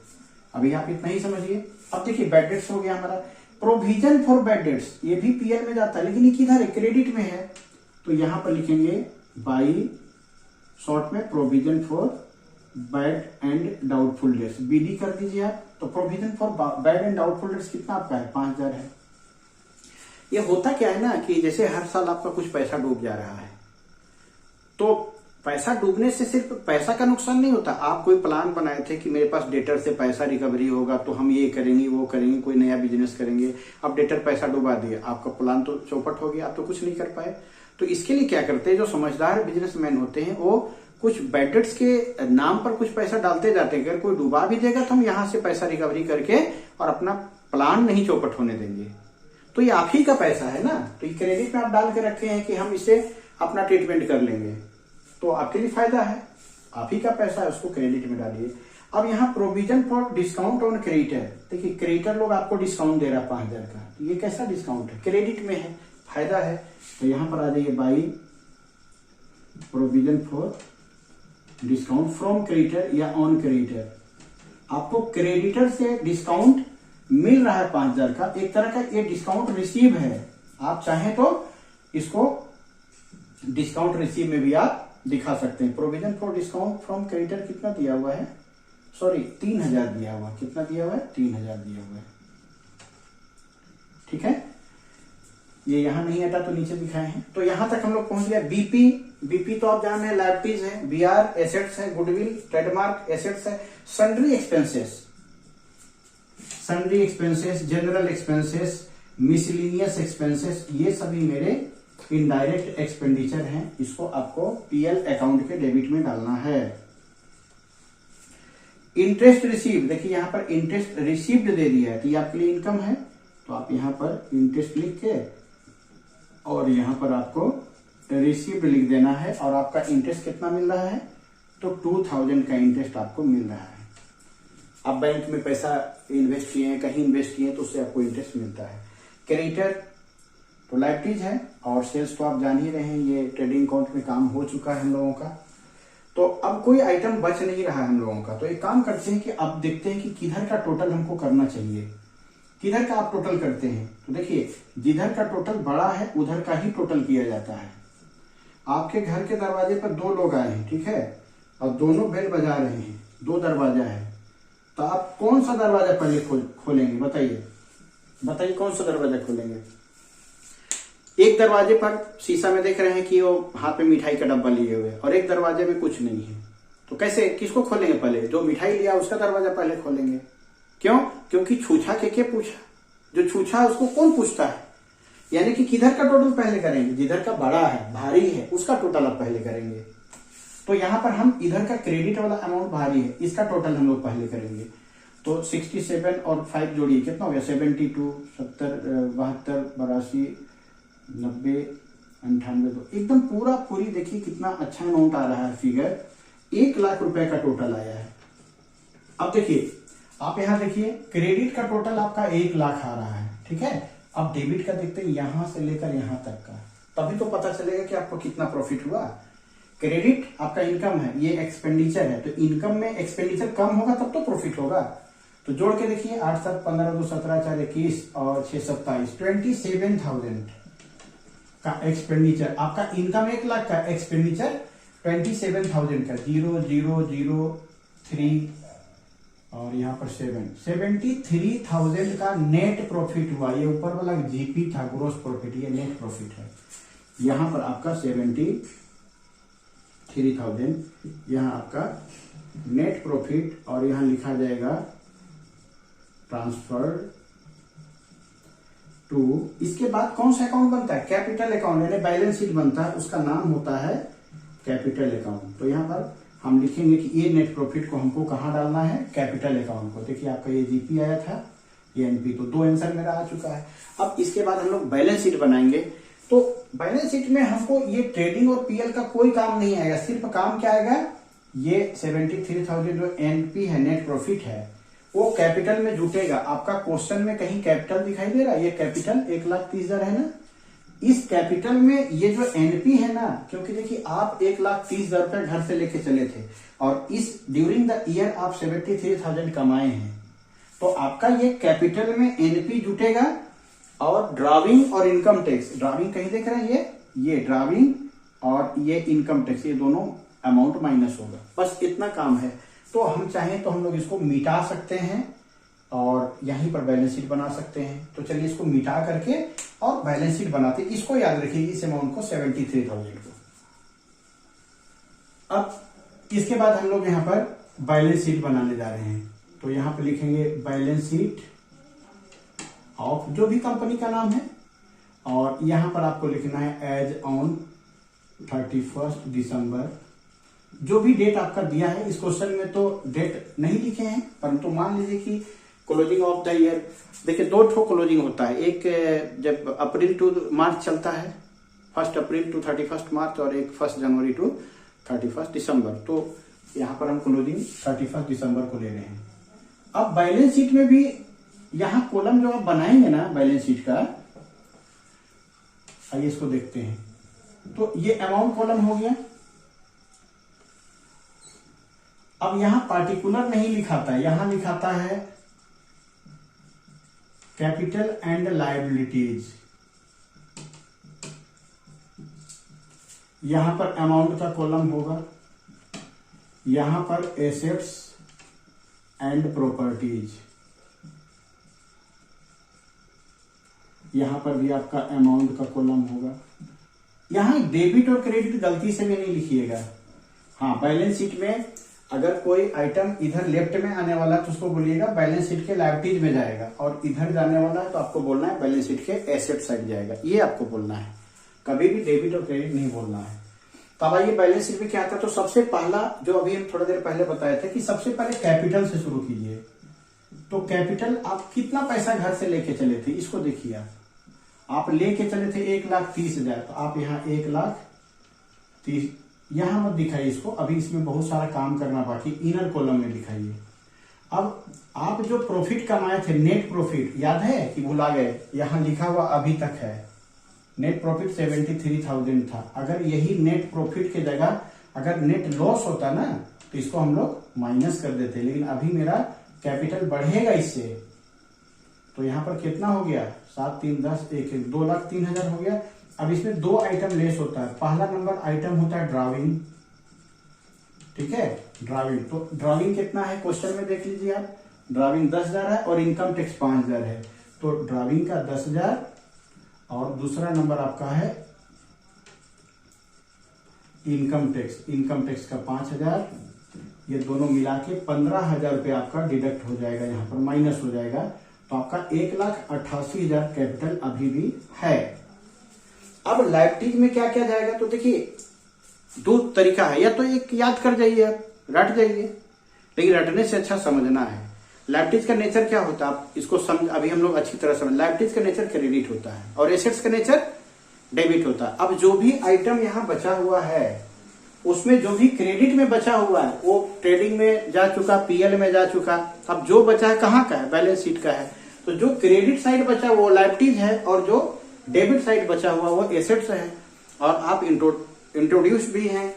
अभी आप इतना ही समझिए। अब देखिए बैड डेट्स हो गया हमारा। प्रोविजन फॉर बैड डेट्स, ये भी पीएल में जाता है, लेकिन ये किधर है, क्रेडिट में है। तो यहां पर लिखेंगे बाई शॉर्ट में provision for bad and doubtful debts, BD कर दीजिए आप। तो provision for bad and doubtful debts कितना आपका है, 5000 है। ये होता क्या है ना कि जैसे हर साल आपका कुछ पैसा डूब जा रहा है, तो पैसा डूबने से सिर्फ पैसा का नुकसान नहीं होता। आप कोई प्लान बनाए थे कि मेरे पास डेटर से पैसा रिकवरी होगा, तो हम ये करेंगे वो करेंगे, कोई नया बिजनेस करेंगे। अब डेटर पैसा डुबा दिया, आपका प्लान तो चौपट हो गया, आप तो कुछ नहीं कर पाए। तो इसके लिए क्या करते हैं, जो समझदार बिजनेसमैन होते हैं वो कुछ बैड डेट्स के नाम पर कुछ पैसा डालते जाते हैं। अगर कोई डुबा भी देगा तो हम यहां से पैसा रिकवरी करके और अपना प्लान नहीं चौपट होने देंगे। तो ये आप ही का पैसा है ना, तो ये क्रेडिट में आप डाल के रखे हैं कि हम इसे अपना ट्रीटमेंट कर लेंगे, तो आपके लिए फायदा है। आप ही का पैसा है, उसको क्रेडिट में डालिए। अब यहाँ provision for discount on creditor, देखिए क्रेडिटर लोग आपको डिस्काउंट दे रहा है 5000 का, तो ये कैसा डिस्काउंट है, क्रेडिट में है, फायदा है। तो यहां पर आ जाइए by provision for discount from creditor या ऑन क्रेडिटर। आपको क्रेडिटर से डिस्काउंट मिल रहा है 5000 का, एक तरह का ये डिस्काउंट रिसीव है। आप चाहें तो इसको डिस्काउंट रिसीव में भी आप दिखा सकते हैं। Provision for discount from creditor कितना दिया हुआ है, सॉरी 3000 दिया हुआ, कितना दिया हुआ है, 3000 दिया हुआ है। ठीक है, ये यहां नहीं हटा तो नीचे दिखाए हैं। तो यहां तक हम लोग पहुंच गए। बीपी, बीपी तो आप जान रहे हैं लाइबिलिटीज है, बीआर एसेट्स है, गुडविल ट्रेडमार्क एसेट्स है, sundry expenses, sundry expenses, general expenses, miscellaneous expenses, ये सभी मेरे इनडायरेक्ट एक्सपेंडिचर हैं। इसको आपको पीएल अकाउंट के डेबिट में डालना है। इंटरेस्ट रिसीव, देखिए यहां पर इंटरेस्ट रिसीव्ड दे दिया है, तो ये आपके लिए इनकम है, तो आप यहां पर इंटरेस्ट लिख के और यहां पर आपको रिसीव्ड लिख देना है। और आपका इंटरेस्ट कितना मिल रहा है, तो 2000 का इंटरेस्ट आपको मिल रहा है। आप बैंक में पैसा इन्वेस्ट किए हैं, कहीं इन्वेस्ट किए हैं, तो उससे आपको इंटरेस्ट मिलता है। क्रेडिटर तो लाइबिलिटीज है, और सेल्स तो आप जान ही रहे हैं, ये ट्रेडिंग अकाउंट में काम हो चुका है हम लोगों का। तो अब कोई आइटम बच नहीं रहा है हम लोगों का। तो एक काम करते हैं कि अब देखते हैं कि किधर का टोटल हमको करना चाहिए, किधर का आप टोटल करते हैं। तो देखिए जिधर का टोटल बड़ा है उधर का ही टोटल किया जाता है। आपके घर के दरवाजे पर 2 लोग आए हैं, ठीक है, और दोनों बेल बजा रहे हैं, 2 दरवाजा है, तो आप कौन सा दरवाजा पहले खोलेंगे, बताइए बताइए कौन सा दरवाजा खोलेंगे। एक दरवाजे पर शीशा में देख रहे हैं कि वो हाथ में मिठाई का डब्बा लिए हुए, और एक दरवाजे में कुछ नहीं है, तो कैसे, किसको खोलेंगे, पहले जो मिठाई लिया उसका दरवाजा पहले खोलेंगे। क्यों, क्योंकि छूछा के पूछा, जो छूछा उसको कौन पूछता है, यानी कि किधर का टोटल पहले करेंगे, जिधर का बड़ा है भारी है उसका टोटल आप पहले करेंगे। तो यहां पर हम इधर का क्रेडिट वाला अमाउंट भारी है, इसका टोटल हम लोग पहले करेंगे। तो 67 और 5 जोड़िए, कितना हो गया, 72, 70, 72, 82, 90, 98, तो एकदम पूरा पूरी देखिए कितना अच्छा अमाउंट आ रहा है फिगर, 1 लाख रुपए का टोटल आया है। अब देखिए आप यहां देखिए क्रेडिट का टोटल आपका 1 लाख आ रहा है, ठीक है। अब डेबिट का देखते हैं यहां से लेकर यहां तक का, तभी तो पता चलेगा कि आपको कितना प्रॉफिट हुआ। क्रेडिट आपका इनकम है, ये एक्सपेंडिचर है, तो इनकम में एक्सपेंडिचर कम होगा तब तो प्रॉफिट होगा। तो जोड़ के देखिए 8, 7, 15, 2, 17, 4, 21 और 6, 27, 27,000 का एक्सपेंडिचर, आपका इनकम 1 लाख का, एक्सपेंडिचर 27,000 का, 0003 और यहाँ पर 73,000 का नेट प्रॉफिट हुआ। ये ऊपर वाला जीपी था, ग्रोस प्रॉफिट, ये नेट प्रॉफिट है। यहाँ पर आपका 73,000, यहाँ आपका नेट प्रॉफिट, और यहाँ लिखा जाएगा ट्रांसफर टू। इसके बाद कौन सा अकाउंट बनता है? कैपिटल अकाउंट, यानी बैलेंस शीट बनता है, उसका नाम होता है कैपिटल अकाउंट। तो यहाँ पर हम लिखेंगे कि ये नेट प्रॉफिट को हमको कहाँ डालना है? कैपिटल अकाउंट को। देखिए आपका ये जीपी आया था, ये एनपी, तो 2 आंसर मेरा आ चुका है। अब इसके बाद हम लोग बैलेंस शीट बनाएंगे। तो बैलेंस शीट में हमको ये ट्रेडिंग और पीएल का कोई काम नहीं आएगा, सिर्फ काम क्या आएगा? ये 73,000 जो एनपी है, नेट प्रॉफिट है, वो कैपिटल में जुटेगा। आपका क्वेश्चन में कहीं कैपिटल दिखाई दे रहा है? ये कैपिटल 1,30,000 है ना। इस कैपिटल में ये जो एनपी है ना, क्योंकि देखिए आप 1,30,000 रुपए घर से लेके चले थे और इस ड्यूरिंग द ईयर आप 73,000 कमाए हैं, तो आपका ये कैपिटल में एनपी जुटेगा। और ड्राविंग और इनकम टैक्स, ड्राविंग कहीं देख रहे हैं, ये ड्राविंग और ये इनकम टैक्स, ये दोनों अमाउंट माइनस होगा। बस इतना काम है। तो हम चाहें तो हम लोग इसको मिटा सकते हैं और यहीं पर बैलेंस शीट बना सकते हैं। तो चलिए इसको मिटा करके और बैलेंस शीट बनाते हैं। इसको याद रखिए, इस अमाउंट को 73,000 को। अब इसके बाद हम लोग यहाँ पर बैलेंस शीट बनाने जा रहे हैं। तो यहाँ पर लिखेंगे बैलेंस शीट ऑफ जो भी कंपनी का नाम है, और यहाँ पर आपको लिखना है एज ऑन 31 दिसंबर। जो भी डेट आपका दिया है, इस क्वेश्चन में तो डेट नहीं लिखे हैं, परंतु मान लीजिए कि क्लोजिंग ऑफ द ईयर, देखिए 2 ठो क्लोजिंग होता है, एक जब अप्रैल टू मार्च चलता है, 1 अप्रैल टू 31 मार्च, और एक 1 जनवरी टू 31 दिसंबर। तो यहाँ पर हम क्लोजिंग 31 दिसंबर को ले रहे हैं। अब बैलेंस शीट में भी यहाँ कॉलम जो आप बनाएंगे ना बैलेंस शीट का, आइए इसको देखते हैं। तो ये अमाउंट कॉलम हो गया। अब यहां पार्टिकुलर नहीं लिखाता है, यहां लिखाता है कैपिटल एंड लायबिलिटीज। यहां पर अमाउंट का कॉलम होगा, यहां पर एसेट्स एंड प्रॉपर्टीज, यहां पर भी आपका अमाउंट का कॉलम होगा। यहां डेबिट और क्रेडिट गलती से भी नहीं लिखिएगा। हाँ, बैलेंस शीट में अगर कोई आइटम इधर लेफ्ट में आने वाला है तो उसको बोलिएगा बैलेंस शीट के लायबिलिटीज में जाएगा, और इधर जाने वाला है तो आपको बोलना है बैलेंस शीट के एसेट साइड जाएगा। ये आपको बोलना है, कभी भी डेबिट और क्रेडिट नहीं बोलना है। तो अब आइए बैलेंस शीट में क्या आता है। तो सबसे पहला जो अभी हम थोड़ा देर पहले बताए थे कि सबसे पहले कैपिटल से शुरू कीजिए। तो कैपिटल आप कितना पैसा घर से लेके चले थे, इसको देखिए। आप लेके चले थे 1,30,000, तो आप यहाँ 1,30,000 यहां मत दिखाइए इसको, अभी इसमें बहुत सारा काम करना बाकी, इनर कॉलम में दिखाइए। अब आप जो प्रॉफिट कमाए थे, नेट प्रॉफिट, याद है कि भुला गए? यहां लिखा हुआ अभी तक है, नेट प्रॉफिट 73,000 था। अगर यही नेट प्रॉफिट की जगह अगर नेट लॉस होता ना, तो इसको हम लोग माइनस कर देते, लेकिन अभी मेरा कैपिटल बढ़ेगा इससे। तो यहां पर कितना हो गया? 7 3 10 1 2,03,000 हो गया। अब इसमें 2 आइटम लेस होता है। पहला नंबर आइटम होता है ड्राविंग, ठीक है, ड्राविंग। तो ड्राविंग कितना है क्वेश्चन में देख लीजिए आप, ड्राविंग 10,000 है और इनकम टैक्स 5,000 है। तो ड्राविंग का 10,000 और दूसरा नंबर आपका है इनकम टैक्स, इनकम टैक्स का 5,000। ये दोनों मिला के 15,000 रुपये आपका डिडक्ट हो जाएगा, यहाँ पर माइनस हो जाएगा। तो आपका 1,88,000 कैपिटल अभी भी है। अब लायबिलिटीज में क्या क्या जाएगा? तो देखिए 2 तरीका है, या तो एक याद कर जाइए आप, रट जाइए, लेकिन रटने से अच्छा समझना है। लायबिलिटीज का नेचर क्या होता है आप इसको समझ, अभी हम लोग अच्छी तरह समझ। लायबिलिटीज का नेचर क्रेडिट होता है और एसेट्स का नेचर डेबिट होता है। अब जो भी आइटम यहाँ बचा हुआ है उसमें जो भी क्रेडिट में बचा हुआ है वो ट्रेडिंग में जा चुका, पीएल में जा चुका। अब जो बचा है कहाँ का है? बैलेंस शीट का है। तो जो क्रेडिट साइड बचा वो लायबिलिटीज है और जो डेबिट साइड बचा हुआ वो एसेट्स है। और आप इंट्रोड्यूस भी हैं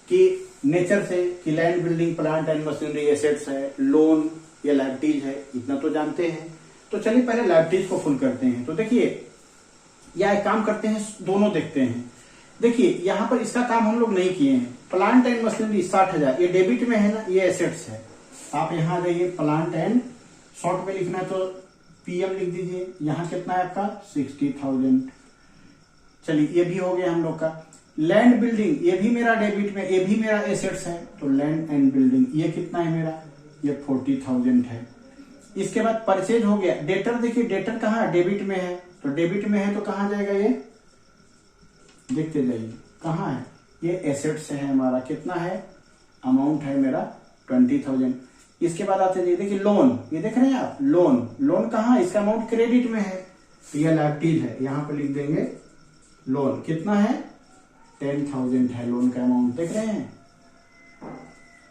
कि नेचर से कि land, building, plant and machinery assets है, लोन या लायबिलिटीज है, इतना तो जानते हैं। तो चलिए पहले लायबिलिटीज को फुल करते हैं। तो देखिए या एक काम करते हैं, दोनों देखते हैं। देखिए यहाँ पर इसका काम हम लोग नहीं किए हैं। प्लांट एंड मशीनरी 60,000, ये डेबिट में है ना, ये एसेट्स है। आप यहाँ जाइए, प्लांट एंड शॉर्ट में लिखना है तो पीएम लिख दीजिए। यहाँ कितना है आपका 60,000। चलिए ये भी हो गया हम लोग का। लैंड बिल्डिंग, ये भी मेरा डेबिट में, ये भी मेरा एसेट्स है, तो लैंड एंड बिल्डिंग ये कितना है मेरा, ये 40,000 है। इसके बाद परचेज हो गया। डेटर, देखिए डेटर कहाँ है, डेबिट में है, तो डेबिट में है तो कहाँ जाएगा, ये देखते जाइए कहाँ है, ये एसेट्स है हमारा। कितना है, अमाउंट है मेरा 20,000। इसके बाद आते जाइए, देखिए लोन, ये देख रहे हैं आप, लोन, लोन कहाँ है, इसका अमाउंट क्रेडिट में है, तो ये लायबिलिटीज है, यहाँ पे लिख देंगे लोन। कितना है, 10,000 है लोन का अमाउंट, देख रहे हैं।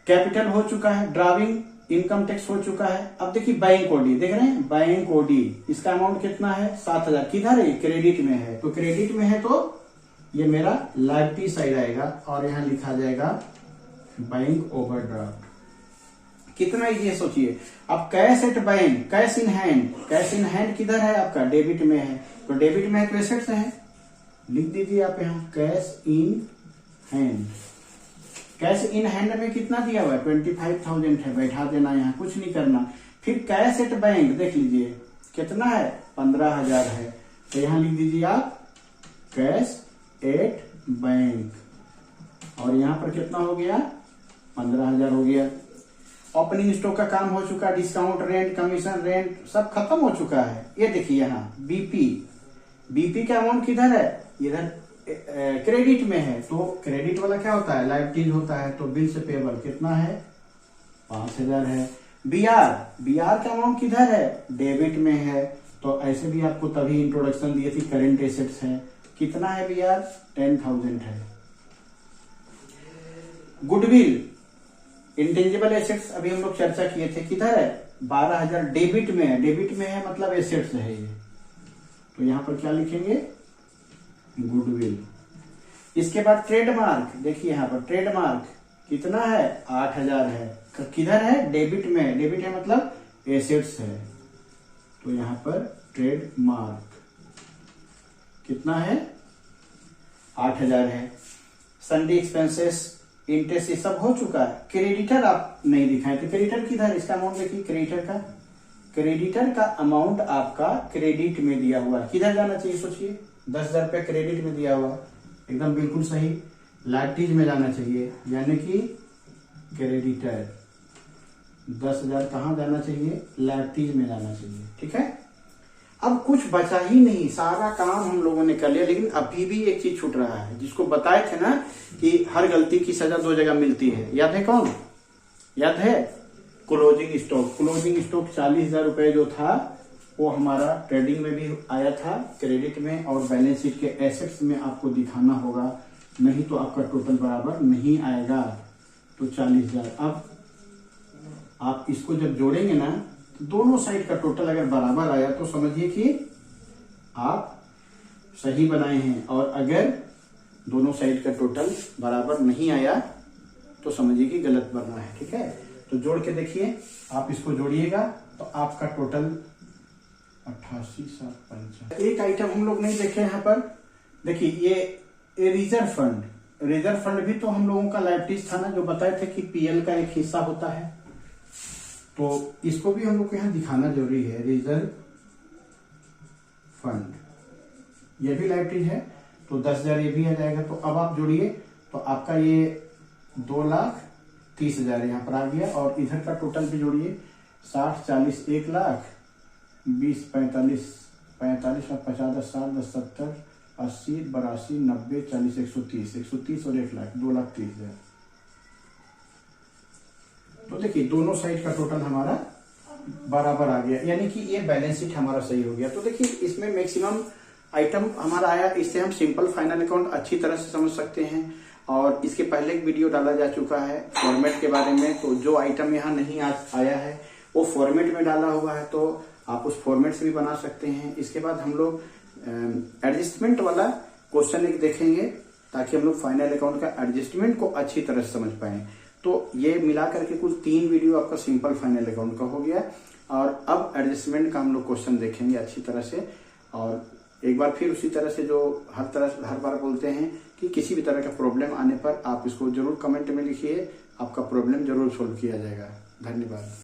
कैपिटल हो चुका है, ड्राइविंग इनकम टैक्स हो चुका है। अब देखिए बैंक ओडी, देख रहे हैं बैंक ओडी, इसका अमाउंट कितना है 7,000। किधर है, क्रेडिट में है, तो क्रेडिट में है तो ये मेरा लायबिलिटी साइड आएगा और यहां लिखा जाएगा बैंक ओवरड्राफ्ट। कितना इजी है सोचिए। अब cash at bank, cash in hand, cash in hand किधर है आपका, डेबिट में है, तो डेबिट में है तो एसेट्स है, लिख दीजिए आप यहाँ cash in hand. Cash in hand में कितना दिया हुआ है, 25,000 है, बैठा देना यहाँ, कुछ नहीं करना। फिर कैश एट बैंक देख लीजिए कितना है, 15,000 है, तो यहाँ लिख दीजिए आप कैश एट बैंक, और यहाँ पर कितना हो गया, 15,000 हो गया। ओपनिंग स्टॉक का काम हो चुका, डिस्काउंट, रेंट, कमीशन, रेंट सब खत्म हो चुका है। ये देखिए यहाँ बीपी, बीपी का अमाउंट किधर है, इधर क्रेडिट में है, तो क्रेडिट वाला क्या होता है, लायबिलिटीज होता है, तो बिल से पेबल कितना है, 5,000 है। बीआर, बीआर का अमाउंट किधर है, डेबिट में है, तो ऐसे भी आपको तभी इंट्रोडक्शन दिए थी, करेंट एसेट्स है। कितना है बीआर, 10,000 है। गुडविल, इंटेंजिबल एसेट्स अभी हम लोग चर्चा किए थे, किधर है, 12,000 डेबिट में है, डेबिट में है मतलब एसेट्स है ये, तो यहां पर क्या लिखेंगे, गुडविल। इसके बाद ट्रेडमार्क, देखिए यहाँ पर ट्रेडमार्क कितना है, 8,000 है, किधर है, डेबिट में, डेबिट है मतलब एसेट्स है, तो यहाँ पर ट्रेडमार्क कितना है, 8,000 है। संडे एक्सपेंसेस, इंटरेस्ट ये सब हो चुका है। क्रेडिटर आप नहीं दिखाए, तो क्रेडिटर किधर, इसका अमाउंट देखिए, क्रेडिटर का अमाउंट आपका क्रेडिट में दिया हुआ है, किधर जाना चाहिए सोचिए, 10,000 रुपया क्रेडिट में दिया हुआ, एकदम बिल्कुल सही, लायबिलिटीज में जाना चाहिए, यानी कि क्रेडिटर 10,000 कहाँ जाना चाहिए, लायबिलिटीज में जाना चाहिए, ठीक है। अब कुछ बचा ही नहीं, सारा काम हम लोगों ने कर लिया, लेकिन अभी भी एक चीज छूट रहा है, जिसको बताए थे ना कि हर गलती की सजा 2 जगह मिलती है, याद है कौन, याद है, क्लोजिंग स्टॉक। क्लोजिंग स्टॉक 40,000 रुपए जो था वो हमारा ट्रेडिंग में भी आया था, क्रेडिट में, और बैलेंस शीट के एसेट्स में आपको दिखाना होगा, नहीं तो आपका टोटल बराबर नहीं आएगा, तो 40,000। अब आप इसको जब जोड़ेंगे ना, तो दोनों साइड का टोटल अगर बराबर आया तो समझिए कि आप सही बनाए हैं, और अगर दोनों साइड का टोटल बराबर नहीं आया तो समझिए कि गलत बना है, ठीक है। तो जोड़ के देखिए, आप इसको जोड़िएगा तो आपका टोटल 88,750। एक आइटम हम लोग नहीं देखे यहाँ पर, देखिए ये रिजर्व फंड, रिजर्व फंड भी तो हम लोगों का लायबिलिटीज था ना, जो बताए थे कि पीएल का एक हिस्सा होता है, तो इसको भी हम लोग को यहाँ दिखाना जरूरी है। रिजर्व फंड ये भी लायबिलिटीज है, तो 10,000 ये भी आ जाएगा। तो अब आप जोड़िए तो आपका ये 2,30,000 यहाँ पर आ गया, और इधर का टोटल भी जोड़िए, 60, 40, 1 लाख, 20, 45, 45 और 50, 10, 60, 10, 70, 80, 82, 90, 40, 130, 130 और 1 लाख, 2,30,000। तो देखिए दोनों साइड का टोटल हमारा बराबर आ गया, यानी कि ये बैलेंस शीट हमारा सही हो गया। तो देखिए इसमें मैक्सिमम आइटम हमारा आया, इससे हम सिंपल फाइनल अकाउंट अच्छी तरह से समझ सकते हैं। और इसके पहले एक वीडियो डाला जा चुका है फॉर्मेट के बारे में, तो जो आइटम यहाँ नहीं आया है वो फॉर्मेट में डाला हुआ है, तो आप उस फॉर्मेट से भी बना सकते हैं। इसके बाद हम लोग एडजस्टमेंट वाला क्वेश्चन एक देखेंगे, ताकि हम लोग फाइनल अकाउंट का एडजस्टमेंट को अच्छी तरह से समझ पाए। तो ये मिला करके कुल 3 वीडियो आपका सिंपल फाइनल अकाउंट का हो गया, और अब एडजस्टमेंट का हम लोग क्वेश्चन देखेंगे अच्छी तरह से। और एक बार फिर उसी तरह से जो हर बार बोलते हैं कि किसी भी तरह का प्रॉब्लम आने पर आप इसको जरूर कमेंट में लिखिए, आपका प्रॉब्लम जरूर सोल्व किया जाएगा। धन्यवाद।